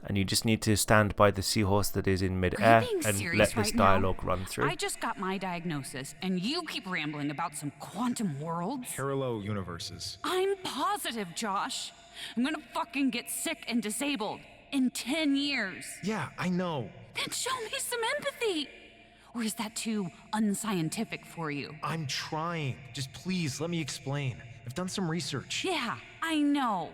And you just need to stand by the seahorse that is in mid-air and let this dialogue run through. I just got my diagnosis, and you keep rambling about some quantum worlds. Parallel universes. I'm positive, Josh. I'm gonna fucking get sick and disabled in 10 years. Yeah, I know. Then show me some empathy. Or is that too unscientific for you? I'm trying. Just please, let me explain. I've done some research. Yeah, I know.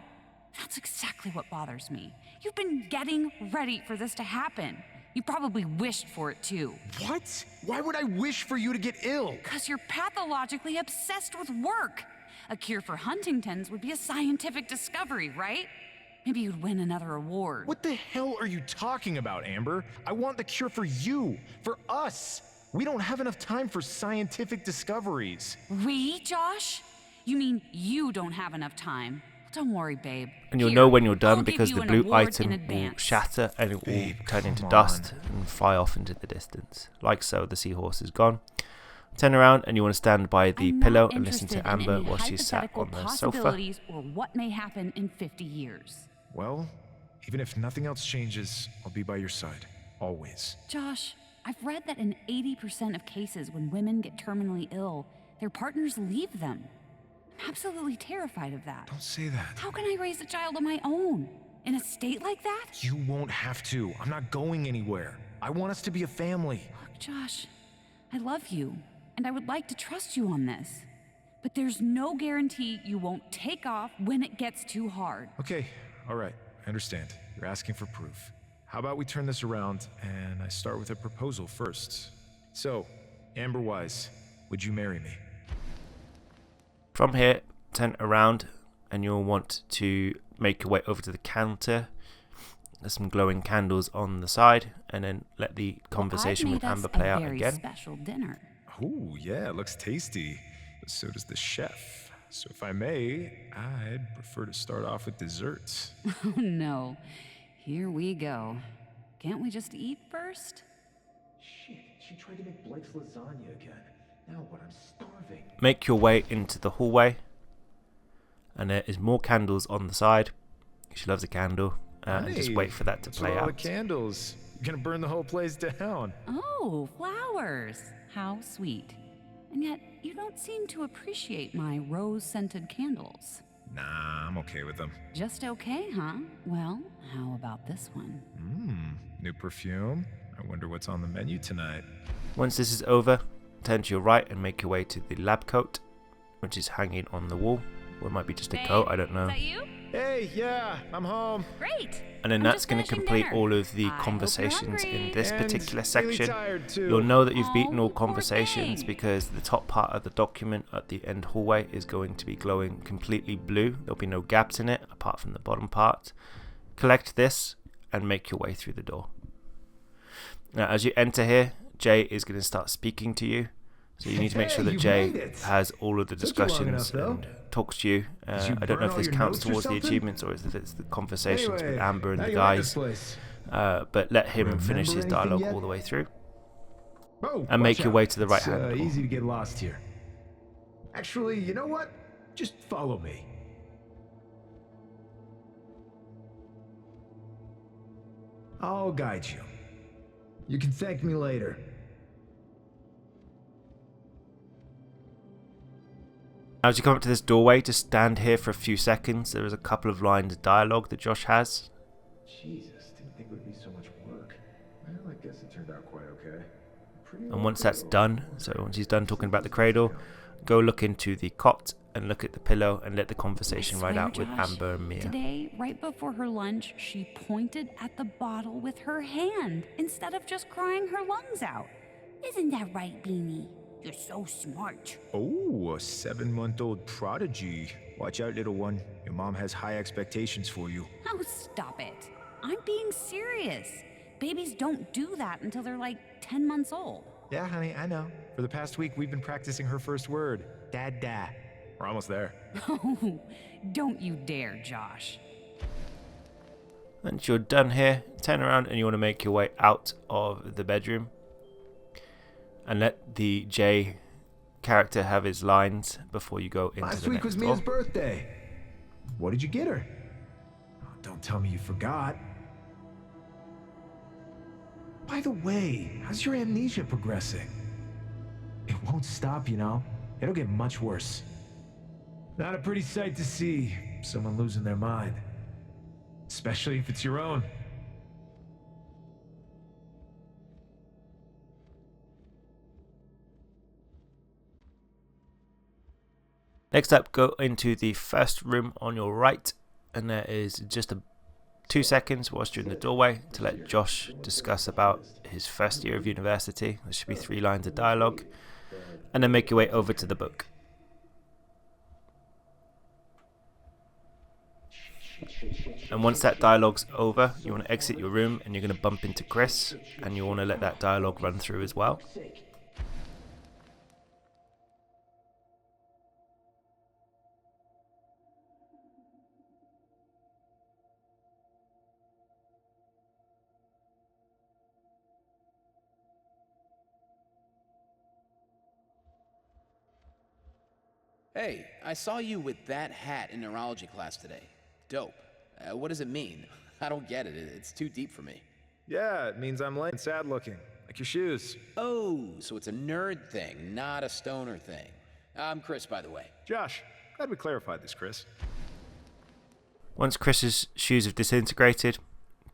That's exactly what bothers me. You've been getting ready for this to happen. You probably wished for it too. What? Why would I wish for you to get ill? Because you're pathologically obsessed with work. A cure for Huntington's would be a scientific discovery, right? Maybe you'd win another award. What the hell are you talking about, Amber? I want the cure for you, for us. We don't have enough time for scientific discoveries. We, Josh? You mean you don't have enough time? Don't worry, babe. And you'll know when you're done because the blue item will shatter and it will turn into dust and fly off into the distance. Like so, the seahorse is gone. Turn around and you want to stand by the pillow and listen to Amber while she's sat on the sofa. Or what may happen in 50 years. Well, even if nothing else changes, I'll be by your side. Always. Josh, I've read that in 80% of cases when women get terminally ill, their partners leave them. I'm absolutely terrified of that. Don't say that. How can I raise a child on my own? In a state like that? You won't have to. I'm not going anywhere. I want us to be a family. Look, Josh, I love you, and I would like to trust you on this. But there's no guarantee you won't take off when it gets too hard. Okay, all right. I understand. You're asking for proof. How about we turn this around and I start with a proposal first? So, Amber Wise, would you marry me? From here, turn around and you'll want to make your way over to the counter. There's some glowing candles on the side and then let the conversation with Amber play out again. Special dinner. Oh, yeah, it looks tasty. But so does the chef. So if I may, I'd prefer to start off with desserts. Oh no. Here we go. Can't we just eat first? Shit, She tried to make Blake's lasagna again. Now what? I'm starving. Make your way into the hallway. And there is more candles on the side. She loves a candle. And just wait for that to play all out. the candles. You're gonna burn the whole place down. Oh, flowers. How sweet. And yet, you don't seem to appreciate my rose-scented candles. Nah, I'm okay with them. Just okay, huh? Well, how about this one? New perfume. I wonder what's on the menu tonight. Once this is over, turn to your right and make your way to the lab coat, which is hanging on the wall. Or it might be just a coat, I don't know. Is that you? Hey, yeah, I'm home. Great. And then I'm that's just going to finishing complete dinner. all of the I hope you're conversations in hungry. this And particular really section. tired, too. You'll know that you've beaten all Oh, poor conversations thing. because the top part of the document at the end hallway is going to be glowing completely blue. There'll be no gaps in it apart from the bottom part. Collect this and make your way through the door. Now, as you enter here, Jay is going to start speaking to you. So you need to make sure that you Jay made it. has all of the Took you long discussions enough, and talks to you. Did you I don't know burn if all this your counts notes or towards the something? achievements or if it's the conversations with Anyway, Amber and how the you like guys. this place? But let him finish his Remember anything dialogue yet? all the way through. Oh, And make watch your out. way to the It's, right-hand door. easy to get lost here. Actually, you know what? Just follow me. I'll guide you. You can thank me later. As you come up to this doorway, just stand here for a few seconds. There is a couple of lines of dialogue that Josh has. Jesus, didn't think it would be so much work. Well, I guess it turned out quite okay. And once that's done, so once he's done talking about the cradle, go look into the cot and look at the pillow and let the conversation ride out with Josh, Amber and Mia. Today, right before her lunch, she pointed at the bottle with her hand instead of just crying her lungs out. Isn't that right, Beanie? You're so smart. Oh, a 7-month-old prodigy. Watch out, little one. Your mom has high expectations for you. Oh, stop it. I'm being serious. Babies don't do that until they're like 10 months old. Yeah, honey, I know. For the past week, we've been practicing her first word. Dada. We're almost there. Oh, don't you dare, Josh. Once you're done here, turn around and you want to make your way out of the bedroom. And let the J character have his lines before you go into Last the week next was door. Mia's birthday. What did you get her? Oh, don't tell me you forgot. By the way, how's your amnesia progressing? It won't stop, you know. It'll get much worse. Not a pretty sight to see, someone losing their mind. Especially if it's your own. Next up, go into the first room on your right, and there is just 2 seconds whilst you're in the doorway to let Josh discuss about his first year of university. There should be 3 lines of dialogue, and then make your way over to the book. And once that dialogue's over, you want to exit your room and you're going to bump into Chris, and you want to let that dialogue run through as well. Hey, I saw you with that hat in neurology class today. Dope. What does it mean? I don't get it. It's too deep for me. Yeah, it means I'm lame and sad looking. Like your shoes. Oh, so it's a nerd thing, not a stoner thing. I'm Chris, by the way. Josh, glad we clarified this, Chris. Once Chris's shoes have disintegrated,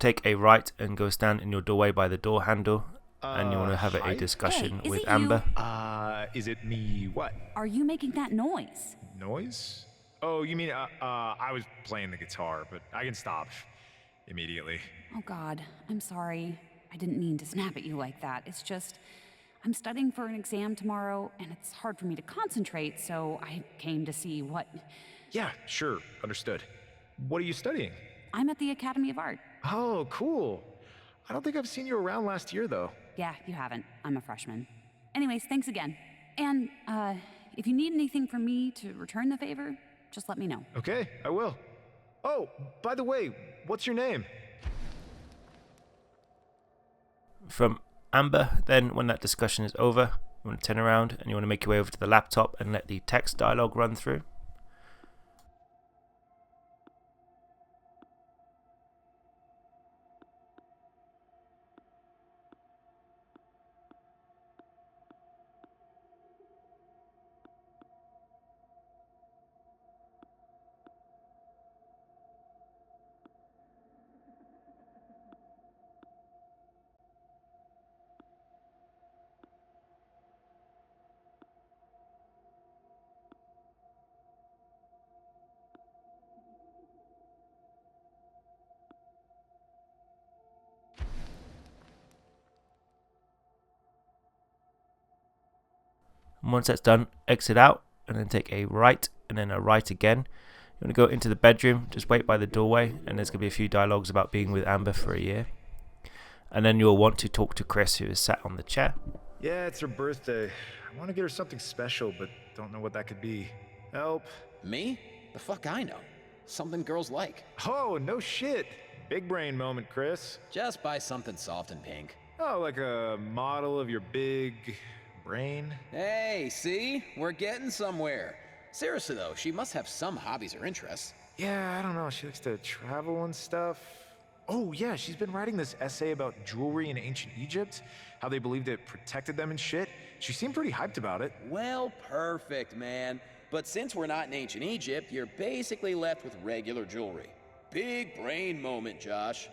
take a right and go stand in your doorway by the door handle, and you want to have a hi? discussion Hey, is with it Amber. Is it me what? Are you making that noise? Noise? Oh, you mean, I was playing the guitar, but I can stop immediately. Oh God, I'm sorry. I didn't mean to snap at you like that. It's just, I'm studying for an exam tomorrow, and it's hard for me to concentrate, so I came to see what... Yeah, sure, understood. What are you studying? I'm at the Academy of Art. Oh, cool. I don't think I've seen you around last year, though. Yeah, you haven't. I'm a freshman. Anyways, thanks again. And, if you need anything from me to return the favor, just let me know. Okay, I will. Oh, by the way, what's your name? From Amber. Then when that discussion is over, you want to turn around and you want to make your way over to the laptop and let the text dialogue run through. And once that's done, exit out and then take a right and then a right again. You want to go into the bedroom, just wait by the doorway, and there's going to be a few dialogues about being with Amber for a year. And then you'll want to talk to Chris, who is sat on the chair. Yeah, it's her birthday. I want to get her something special, but don't know what that could be. Help. Me? The fuck I know. Something girls like. Oh, no shit. Big brain moment, Chris. Just buy something soft and pink. Oh, like a model of your big brain? Hey, see? We're getting somewhere. Seriously though, she must have some hobbies or interests. Yeah, I don't know. She likes to travel and stuff. Oh, yeah, she's been writing this essay about jewelry in ancient Egypt, how they believed it protected them and shit. She seemed pretty hyped about it. Well, perfect, man. But since we're not in ancient Egypt, you're basically left with regular jewelry. Big brain moment, Josh.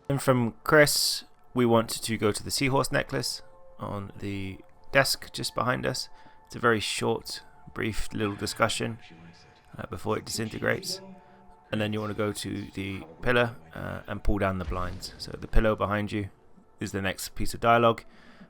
And from Chris, we want to go to the Seahorse necklace on the desk just behind us. It's a very short, brief little discussion before it disintegrates. And then you want to go to the pillar and pull down the blinds. So the pillow behind you is the next piece of dialogue.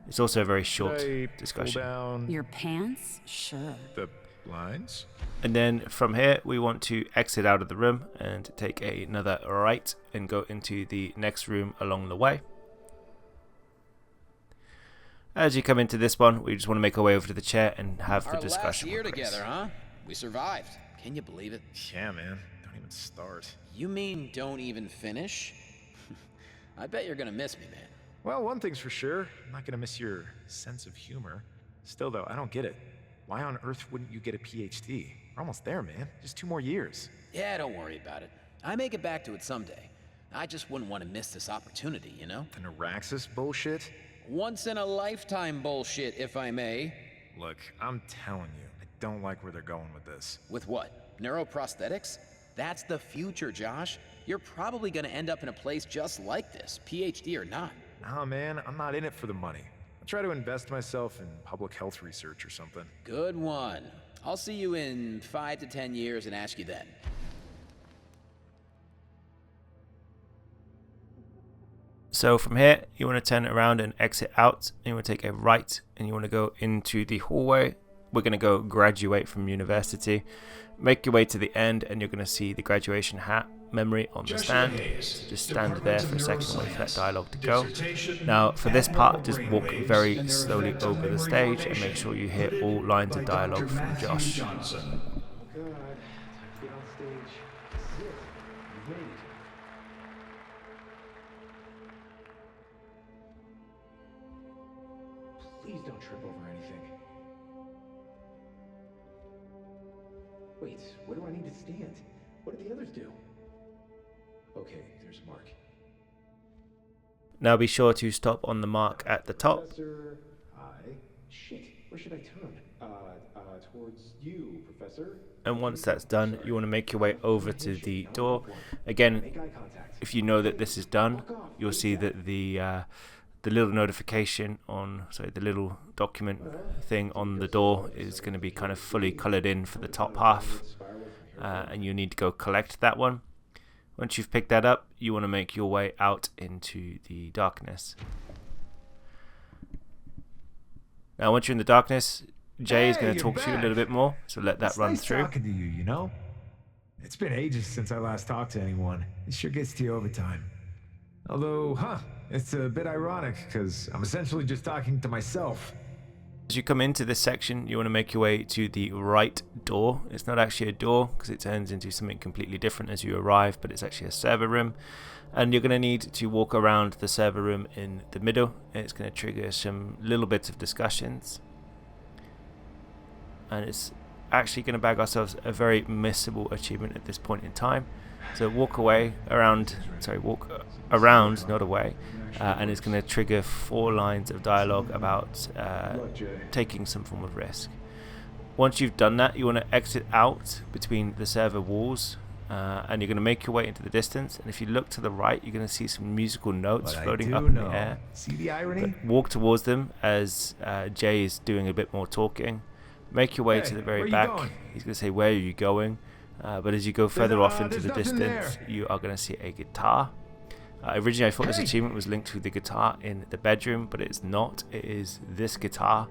It's also a very short discussion. Pull down Your pants? Sure. the blinds? And then from here, we want to exit out of the room and take another right and go into the next room along the way. As you come into this one, we just want to make our way over to the chair and have the discussion. Our last year with Chris. together, huh? We survived. Can you believe it? Yeah, man. Don't even start. You mean don't even finish? I bet you're gonna miss me, man. Well, one thing's for sure. I'm not gonna miss your sense of humor. Still, though, I don't get it. Why on earth wouldn't you get a PhD? We're almost there, man. Just 2 more years. Yeah, don't worry about it. I make it back to it someday. I just wouldn't want to miss this opportunity, you know? The Neuraxis bullshit? Once in a lifetime bullshit, if I may. Look, I'm telling you, I don't like where they're going with this. With what? Neuroprosthetics? That's the future, Josh. You're probably gonna end up in a place just like this, PhD or not. Nah, man, I'm not in it for the money. I'll try to invest myself in public health research or something. Good one. I'll see you in 5 to 10 years and ask you then. So from here, you want to turn it around and exit out. And you want to take a right and you want to go into the hallway. We're going to go graduate from university. Make your way to the end and you're going to see the graduation hat memory on the stand. So just stand there for a second and wait for that dialogue to go. Now for this part, just walk very slowly over the stage and make sure you hear all lines of dialogue from Josh. God, get on stage. Sit. Wait. Please don't trip over anything. Wait, where do I need to stand? What did the others do? Okay, there's Mark. Now be sure to stop on the mark at the top. Professor, shit, where should I turn? Towards you, Professor. And once that's done, you want to make your way over to the door. Again, if you know that this is done, you'll see that the little notification on, the little document thing on the door is going to be kind of fully colored in for the top half, and you need to go collect that one. Once you've picked that up, you want to make your way out into the darkness. Now, once you're in the darkness, Jay is going to talk to you a little bit more, so let that run nice through. Talking to you, you know? It's been ages since I last talked to anyone. It sure gets to you over time. Although, it's a bit ironic, because I'm essentially just talking to myself. As you come into this section, you want to make your way to the right door. It's not actually a door, because it turns into something completely different as you arrive, but it's actually a server room. And you're going to need to walk around the server room in the middle. It's going to trigger some little bits of discussions. And it's actually going to bag ourselves a very missable achievement at this point in time. So walk around, not away. And it's going to trigger 4 lines of dialogue about taking some form of risk. Once you've done that, you want to exit out between the server walls. And you're going to make your way into the distance, and if you look to the right, you're going to see some musical notes floating up in the air. See the irony? But walk towards them as Jay is doing a bit more talking. Make your way to the very back. He's going to say, "Where are you going?" But as you go further off into the distance, you are going to see a guitar. Originally, I thought this achievement was linked to the guitar in the bedroom, but it's not. It is this guitar,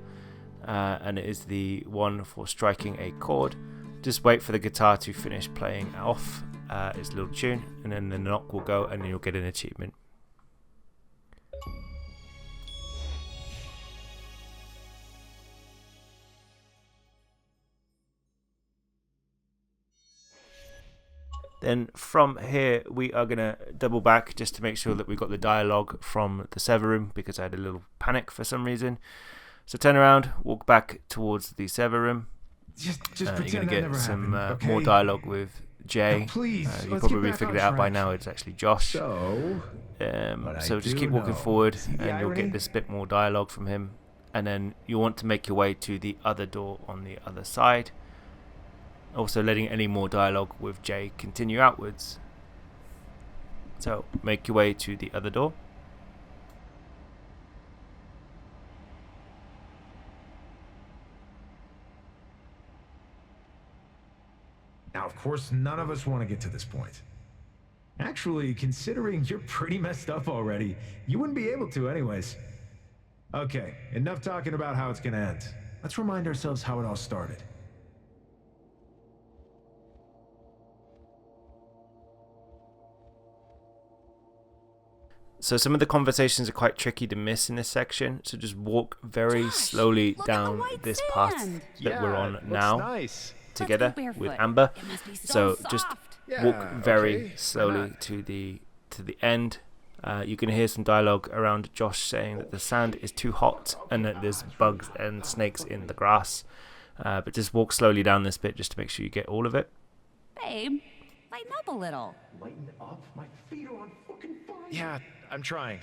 and it is the one for striking a chord. Just wait for the guitar to finish playing off its little tune, and then the knock will go, and you'll get an achievement. Then from here, we are going to double back just to make sure that we got the dialogue from the server room, because I had a little panic for some reason. So turn around, walk back towards the server room. Just you're going pretend to that get never some happened, more okay? dialogue with Jay. Now, please, You let's probably get back figured on it out by track. now. It's actually Josh. So Just I keep do walking know. forward, See the and you'll irony? get this bit more dialogue from him. And then you want to make your way to the other door on the other side. Also letting any more dialogue with Jay continue outwards. So make your way to the other door. Now, of course, none of us want to get to this point. Actually, considering you're pretty messed up already, you wouldn't be able to anyways. Okay, enough talking about how it's gonna end. Let's remind ourselves how it all started. So some of the conversations are quite tricky to miss in this section, so just walk very slowly down this path that we're on now. Nice. Together with Amber. So just walk very slowly to the end. You can hear some dialogue around Josh saying that the sand is too hot and that there's bugs and snakes in the grass. But just walk slowly down this bit just to make sure you get all of it. Babe, lighten up a little. Lighten up? My feet are on fucking fire. Yeah, I'm trying.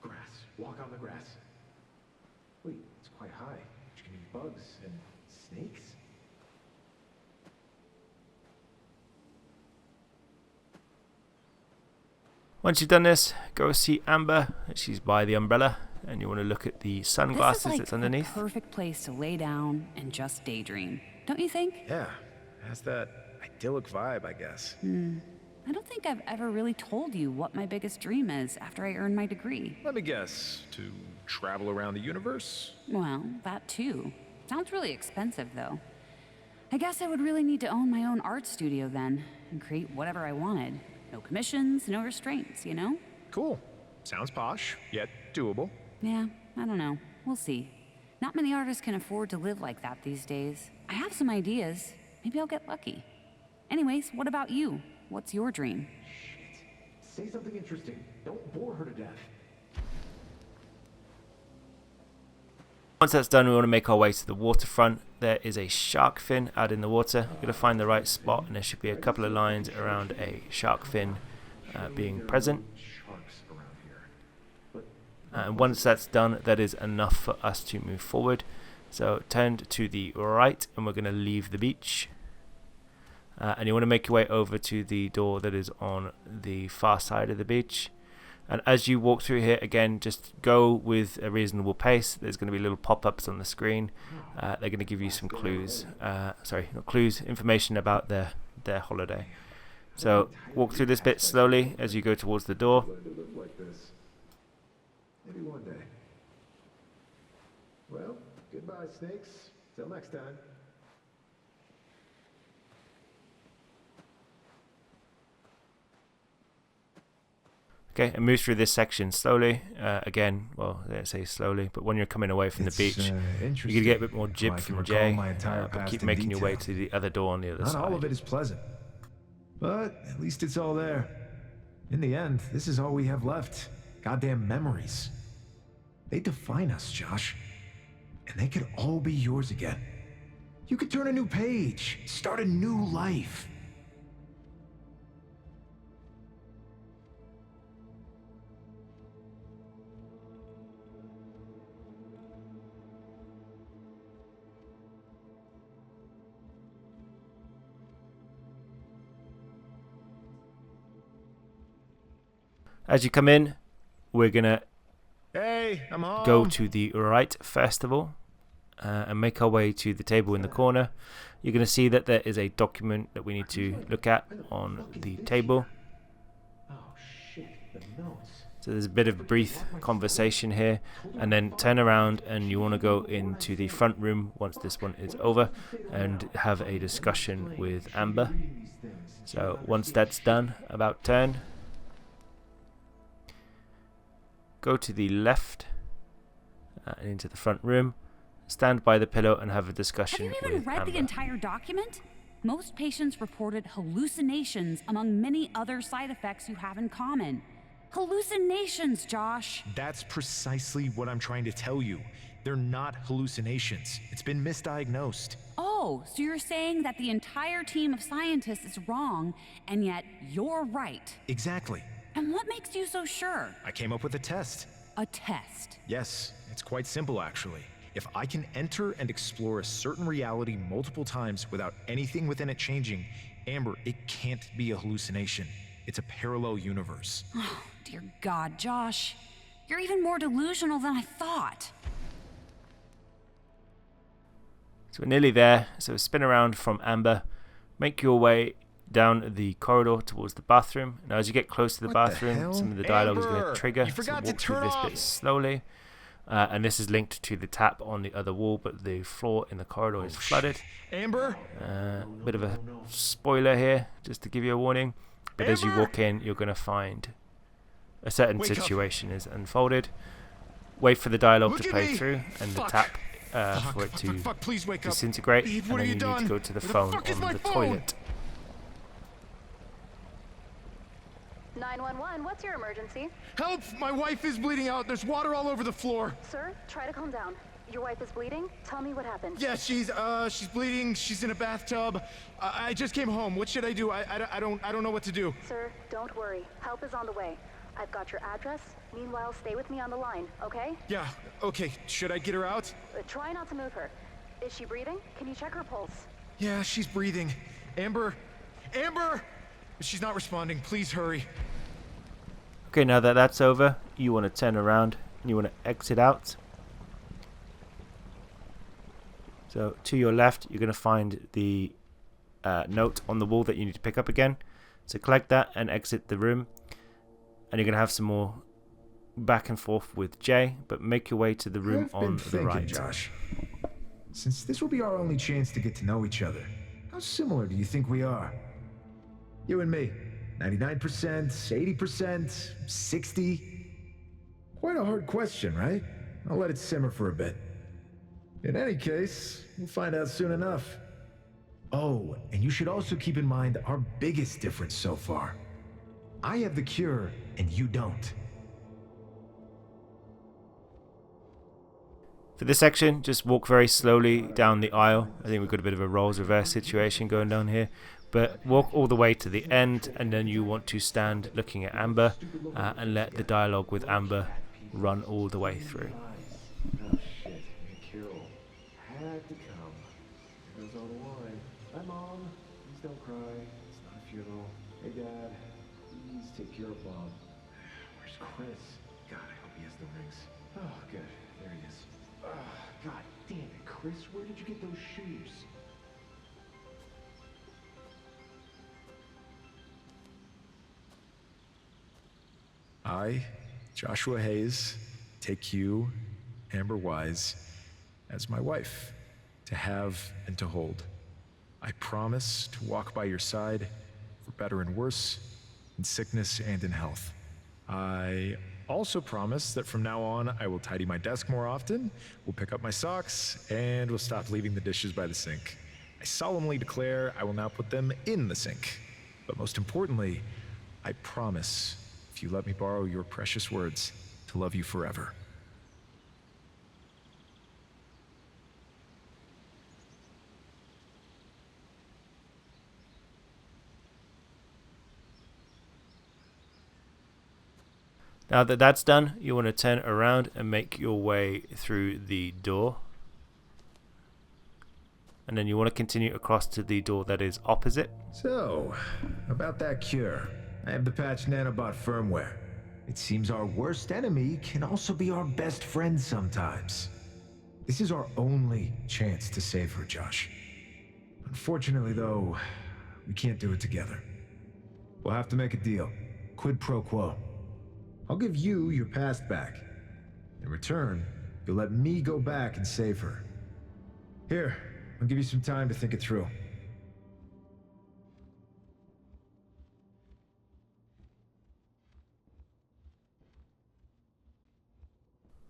Grass. Walk on the grass. Wait, it's quite high. Which can be bugs and snakes? Once you've done this, go see Amber. She's by the umbrella, and you want to look at the sunglasses This is that's like underneath. the perfect place to lay down and just daydream. Don't you think? Yeah, has that idyllic vibe, I guess. I don't think I've ever really told you what my biggest dream is after I earn my degree. Let me guess, to travel around the universe? Well, that too. Sounds really expensive, though. I guess I would really need to own my own art studio then, and create whatever I wanted. No commissions, no restraints, you know? Cool. Sounds posh, yet doable. Yeah, I don't know. We'll see. Not many artists can afford to live like that these days. I have some ideas. Maybe I'll get lucky. Anyways, what about you? What's your dream? Shit. Say something interesting. Don't bore her to death. Once that's done, we want to make our way to the waterfront. There is a shark fin out in the water. You're going to find the right spot, and there should be a couple of lines around a shark fin being present. Sharks around here. And once that's done, that is enough for us to move forward. So turn to the right, and we're going to leave the beach. And you want to make your way over to the door that is on the far side of the beach. And as you walk through here, again, just go with a reasonable pace. There's going to be little pop-ups on the screen. They're going to give you some clues. Sorry, not clues, information about their holiday. So walk through this bit slowly as you go towards the door. Like this. Maybe one day. Well, goodbye, snakes. Till next time. Okay, and move through this section slowly. Again, well, let's say slowly, but when you're coming away from the beach, you're gonna get a bit more jib from Jay, but keep making your way to the other door on the other side. Not all of it is pleasant, but at least it's all there. In the end, this is all we have left. Goddamn memories. They define us, Josh. And they could all be yours again. You could turn a new page, start a new life. As you come in, we're gonna Hey, I'm home. go to the right festival and make our way to the table in the corner. You're going to see that there is a document that we need to look at on the table. Oh shit, the notes. So there's a bit of a brief conversation here, and then turn around and you want to go into the front room once this one is over and have a discussion with Amber. So once that's done, about turn. Go to the left and into the front room. Stand by the pillow and have a discussion with Amber. Have you even read the entire document? Most patients reported hallucinations among many other side effects you have in common. Hallucinations, Josh. That's precisely what I'm trying to tell you. They're not hallucinations. It's been misdiagnosed. Oh, so you're saying that the entire team of scientists is wrong, and yet you're right. Exactly. And what makes you so sure? I came up with a test. A test? Yes, it's quite simple actually. If I can enter and explore a certain reality multiple times without anything within it changing, Amber, it can't be a hallucination. It's a parallel universe. Oh, dear God, Josh. You're even more delusional than I thought. So we're nearly there. So spin around from Amber. Make your way down the corridor towards the bathroom. Now as you get close to the bathroom, some of the dialogue is going to trigger. So walk through this bit slowly. And this is linked to the tap on the other wall, but the floor in the corridor is flooded. Amber? Bit of a spoiler here, just to give you a warning. But as you walk in, you're going to find a certain situation is unfolded. Wait for the dialogue to play through and the tap for it to disintegrate. And then you need to go to the phone on the toilet. 911, what's your emergency? Help! My wife is bleeding out. There's water all over the floor. Sir, try to calm down. Your wife is bleeding? Tell me what happened. Yeah, she's bleeding. She's in a bathtub. I just came home. What should I do? I don't know what to do. Sir, don't worry. Help is on the way. I've got your address. Meanwhile, stay with me on the line, okay? Yeah, okay. Should I get her out? Try not to move her. Is she breathing? Can you check her pulse? Yeah, she's breathing. Amber! Amber! She's not responding. Please hurry. Okay, now that that's over, you want to turn around and you want to exit out. So to your left, you're going to find the note on the wall that you need to pick up again. So collect that and exit the room. And you're going to have some more back and forth with Jay, but make your way to the room on the right. Josh, since this will be our only chance to get to know each other, how similar do you think we are? You and me, 99%, 80%, 60%? Quite a hard question, right? I'll let it simmer for a bit. In any case, we'll find out soon enough. Oh, and you should also keep in mind our biggest difference so far. I have the cure, and you don't. For this section, just walk very slowly down the aisle. I think we've got a bit of a roles reverse situation going down here. But walk all the way to the end, and then you want to stand looking at Amber and let the dialogue with Amber run all the way through. Oh shit, Carol had to come. Here goes all the wine. Hi Mom, please don't cry. It's not a funeral. Hey Dad, please take care of Mom. Where's Chris? God, I hope he has the rings. Oh, good. There he is. God damn it, Chris, where did you get those shoes? I, Joshua Hayes, take you, Amber Wise, as my wife, to have and to hold. I promise to walk by your side, for better and worse, in sickness and in health. I also promise that from now on, I will tidy my desk more often, we'll pick up my socks, and we'll stop leaving the dishes by the sink. I solemnly declare I will now put them in the sink. But most importantly, I promise, if you let me borrow your precious words, to love you forever. Now that that's done, you want to turn around and make your way through the door. And then you want to continue across to the door that is opposite. So, about that cure. I have the patch nanobot firmware. It seems our worst enemy can also be our best friend sometimes. This is our only chance to save her, Josh. Unfortunately, though, we can't do it together. We'll have to make a deal. Quid pro quo. I'll give you your past back. In return, you'll let me go back and save her. Here, I'll give you some time to think it through.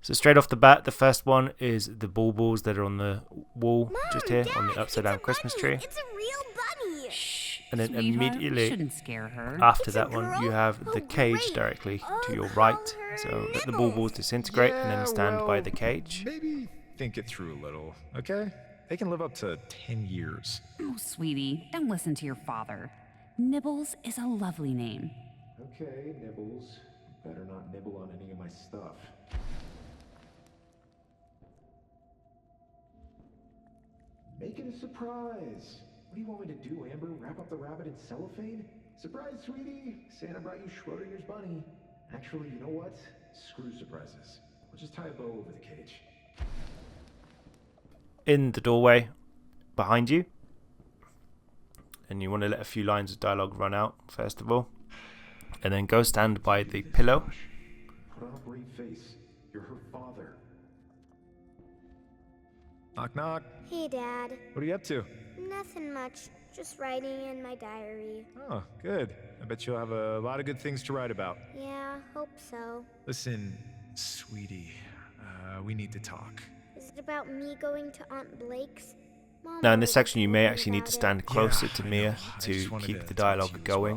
So straight off the bat, the first one is the baubles that are on the wall, Mom, just here Dad, on the upside down Christmas tree. It's a real bunny. Shh, And then sweetheart, immediately shouldn't scare her. after It's a that one, girl? you have the Oh, cage great. directly Oh, to your call right. her So let the Nibbles. baubles disintegrate and then stand by the cage. Maybe think it through a little, okay? They can live up to 10 years. Oh, sweetie, don't listen to your father. Nibbles is a lovely name. Okay, Nibbles. You better not nibble on any of my stuff. Make it a surprise. What do you want me to do, Amber? Wrap up the rabbit in cellophane? Surprise, sweetie! Santa brought you Schrodinger's bunny. Actually, you know what? Screw surprises. I'll just tie a bow over the cage. In the doorway behind you. And you want to let a few lines of dialogue run out, first of all. And then go stand by the pillow. Put on a brave face. You're her father. Knock, knock. Hey, Dad. What are you up to? Nothing much. Just writing in my diary. Oh, good. I bet you'll have a lot of good things to write about. Yeah, hope so. Listen, sweetie, we need to talk. Is it about me going to Aunt Blake's? Mom Now in this always section you told may me actually need about to it. stand closer Yeah, to I Mia know. I to just wanted keep to the talk to dialogue you as going.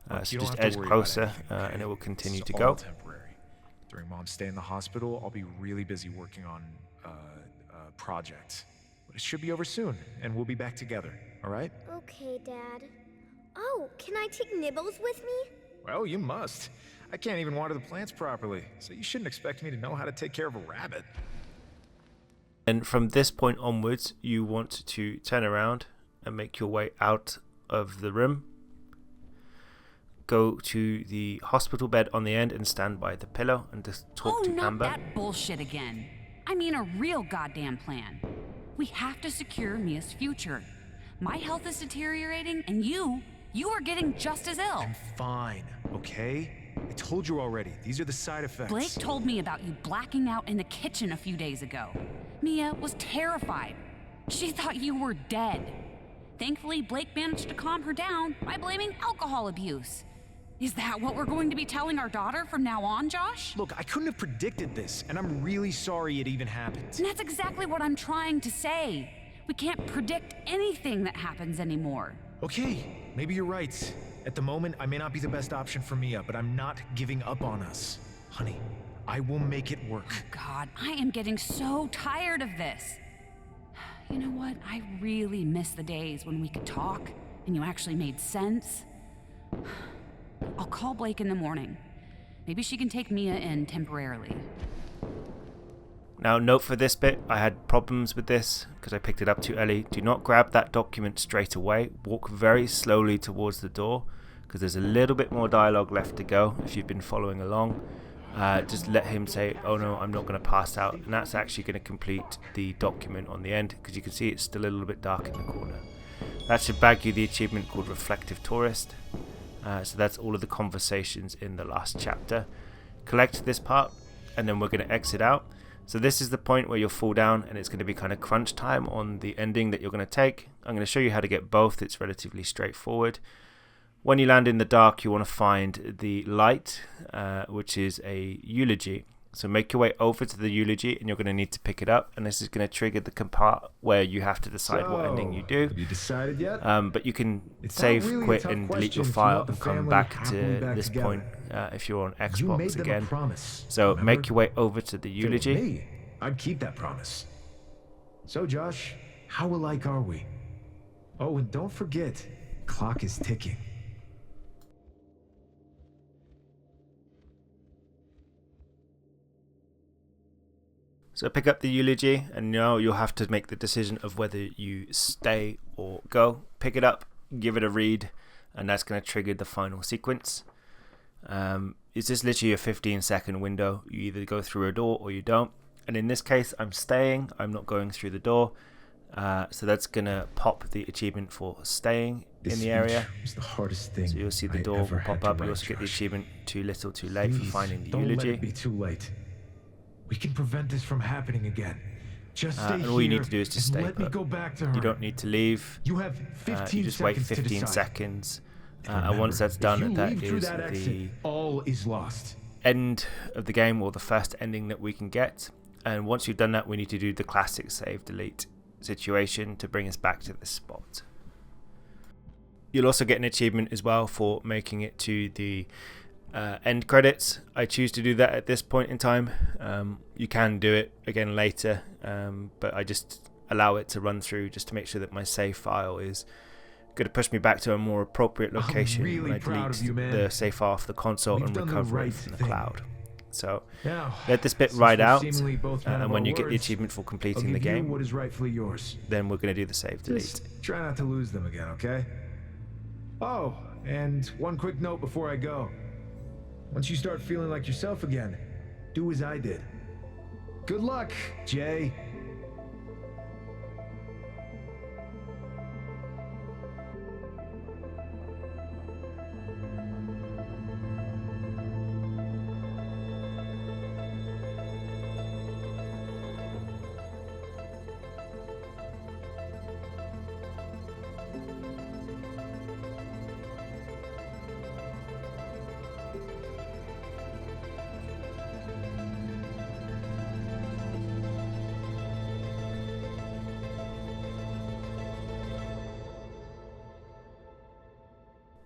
well. Look, So you don't just have to edge worry about closer anything, okay? and it will continue It's to all go. temporary. During Mom's stay in the hospital, I'll be really busy working on a project. But it should be over soon, and we'll be back together, all right? Okay, Dad. Oh, can I take Nibbles with me? Well, you must. I can't even water the plants properly, so you shouldn't expect me to know how to take care of a rabbit. And from this point onwards, you want to turn around and make your way out of the room. Go to the hospital bed on the end and stand by the pillow and just talk to not Amber. that bullshit again. I mean a real goddamn plan. We have to secure Mia's future. My health is deteriorating, and you are getting just as ill. I'm fine, okay? I told you already, these are the side effects. Blake told me about you blacking out in the kitchen a few days ago. Mia was terrified. She thought you were dead. Thankfully, Blake managed to calm her down by blaming alcohol abuse. Is that what we're going to be telling our daughter from now on, Josh? Look, I couldn't have predicted this, and I'm really sorry it even happened. And that's exactly what I'm trying to say. We can't predict anything that happens anymore. Okay, maybe you're right. At the moment, I may not be the best option for Mia, but I'm not giving up on us. Honey, I will make it work. God, I am getting so tired of this. You know what? I really miss the days when we could talk and you actually made sense. I'll call Blake in the morning. Maybe she can take Mia in temporarily. Now, note for this bit, I had problems with this because I picked it up too early. Do not grab that document straight away. Walk very slowly towards the door because there's a little bit more dialogue left to go if you've been following along. Just let him say, oh no, I'm not going to pass out. And that's actually going to complete the document on the end because you can see it's still a little bit dark in the corner. That should bag you the achievement called Reflective Tourist. So that's all of the conversations in the last chapter. Collect this part and then we're going to exit out. So this is the point where you'll fall down and it's going to be kind of crunch time on the ending that you're going to take. I'm going to show you how to get both. It's relatively straightforward. When you land in the dark, you want to find the light, which is a eulogy. So make your way over to the eulogy, and you're going to need to pick it up. And this is going to trigger the part where you have to decide what ending you do. Have you decided yet? But you can save, quit, and delete your file and come back to this point if you're on Xbox again. So make your way over to the eulogy. Me, I'd keep that promise. So Josh, how alike are we? Oh, and don't forget, clock is ticking. So pick up the eulogy, and now you'll have to make the decision of whether you stay or go. Pick it up, give it a read, and that's going to trigger the final sequence. It's just literally a 15-second window. You either go through a door or you don't. And in this case, I'm staying. I'm not going through the door. So that's going to pop the achievement for staying in the area. It's the hardest thing. So you'll see the door will pop up. You also get the achievement too little too late for finding the eulogy. Don't let it be too late. We can prevent this from happening again. Just stay and all you need to do is just stay let me go back to her. You don't need to leave. You have 15 you just wait seconds 15 seconds. And once that's done, that is the all is lost. end of the game, or the first ending that we can get. And once you've done that, we need to do the classic save delete situation to bring us back to this spot. You'll also get an achievement as well for making it to the end credits. I choose to do that at this point in time. You can do it again later, but I just allow it to run through just to make sure that my save file is going to push me back to a more appropriate location when I delete the save file off the console and recover it from the cloud. So let this bit ride out, and when you get the achievement for completing the game, what is rightfully yours. then we're going to do the save delete. Just try not to lose them again, okay? Oh, and one quick note before I go. Once you start feeling like yourself again, do as I did. Good luck, Jay.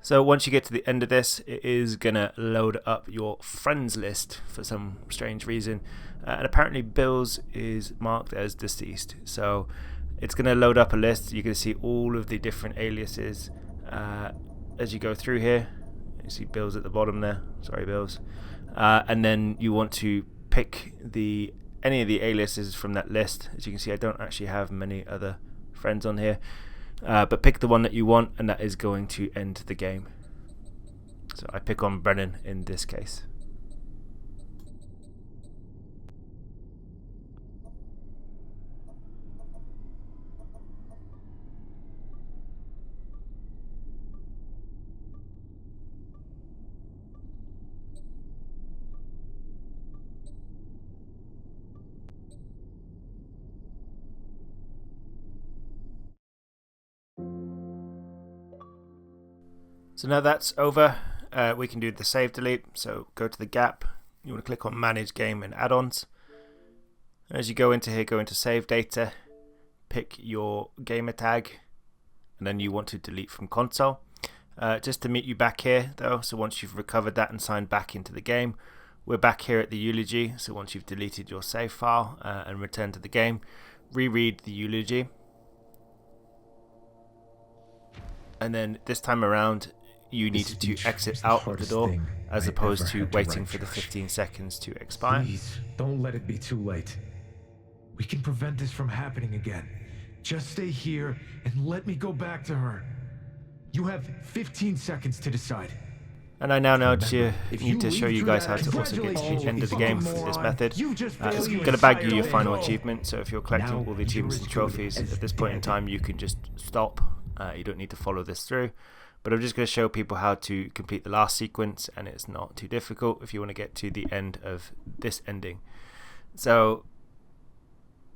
So once you get to the end of this, it is going to load up your friends list for some strange reason. And apparently Bill's is marked as deceased. So it's going to load up a list. You can see all of the different aliases as you go through here. You see Bill's at the bottom there. Sorry, Bill's. And then you want to pick any of the aliases from that list. As you can see, I don't actually have many other friends on here. But pick the one that you want, and that is going to end the game. So I pick on Brennan in this case. So now that's over, we can do the save delete. So go to the gap, you want to click on manage game and add-ons. As you go into here, go into save data, pick your gamer tag, and then you want to delete from console. Just to meet you back here though, so once you've recovered that and signed back into the game, we're back here at the eulogy. So once you've deleted your save file and returned to the game, reread the eulogy. And then this time around, you need to exit out of the door as opposed to waiting for the 15 seconds to expire. Please, don't let it be too late. We can prevent this from happening again. Just stay here and let me go back to her. You have 15 seconds to decide. And I now need to show you guys how to also get to the end of the game with this method. It's going to bag you your final achievement, so if you're collecting all the achievements and trophies, at this point in time you can just stop. You don't need to follow this through. But I'm just going to show people how to complete the last sequence, and it's not too difficult if you want to get to the end of this ending. So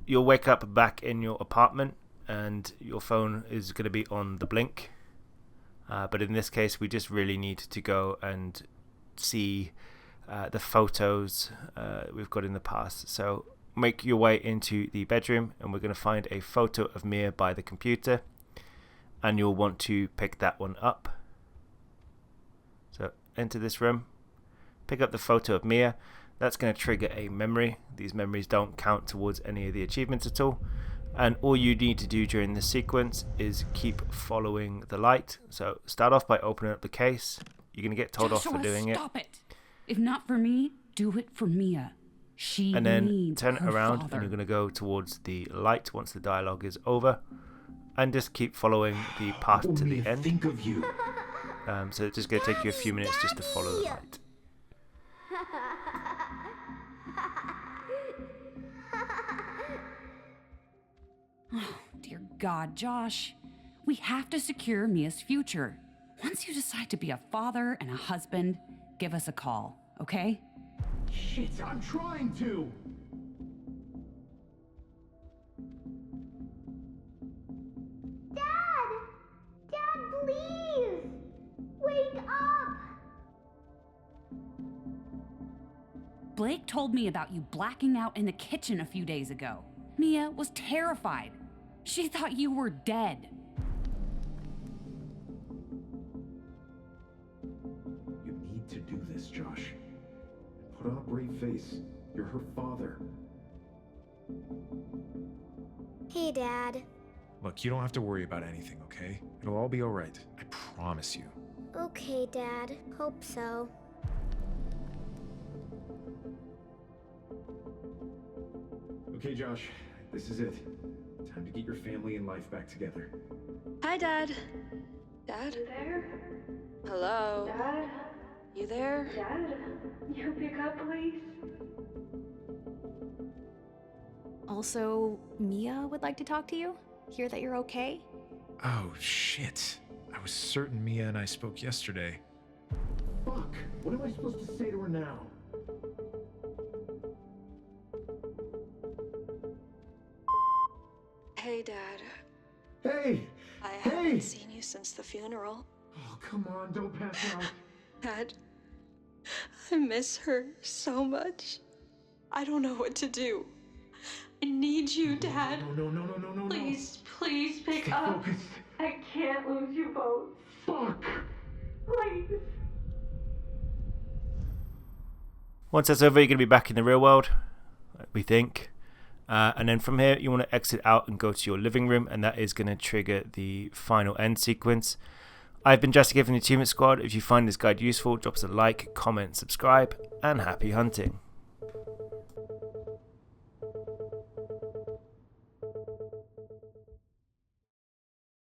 you'll wake up back in your apartment, and your phone is going to be on the blink. But in this case, we just really need to go and see the photos we've got in the past. So make your way into the bedroom, and we're going to find a photo of Mia by the computer, and you'll want to pick that one up. So enter this room, pick up the photo of Mia. That's going to trigger a memory. These memories don't count towards any of the achievements at all. And all you need to do during this sequence is keep following the light. So start off by opening up the case. You're going to get told off for doing it. Stop it. If not for me, do it for Mia. She And then needs turn it her around, father. and you're going to go towards the light once the dialogue is over. And just keep following the path to the end. Think of you. So it's just going to take you a few minutes just to follow the light. Oh, dear God, Josh. We have to secure Mia's future. Once you decide to be a father and a husband, give us a call, okay? Shit, I'm trying to. Dad, please! Wake up! Blake told me about you blacking out in the kitchen a few days ago. Mia was terrified. She thought you were dead. You need to do this, Josh. Put on a brave face. You're her father. Hey, Dad. Look, you don't have to worry about anything, okay? It'll all be all right. I promise you. Okay, Dad. Hope so. Okay, Josh, this is it. Time to get your family and life back together. Hi, Dad. Dad? You there? Hello? Dad? You there? Dad? You pick up, please? Also, Mia would like to talk to you. Hear that you're okay? Oh, shit. I was certain Mia and I spoke yesterday. Fuck! What am I supposed to say to her now? Hey, Dad. Hey! I haven't seen you since the funeral. Oh, come on, don't pass out. Dad, I miss her so much. I don't know what to do. I need you, Dad. No. Please pick Stay up. focused. I can't lose you both. Fuck! Please. Once that's over, you're going to be back in the real world, we think. And then from here, you want to exit out and go to your living room, and that is going to trigger the final end sequence. I've been Jessica from the Achievement Squad. If you find this guide useful, drop us a like, comment, subscribe, and happy hunting.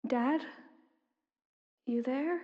Dad? You there?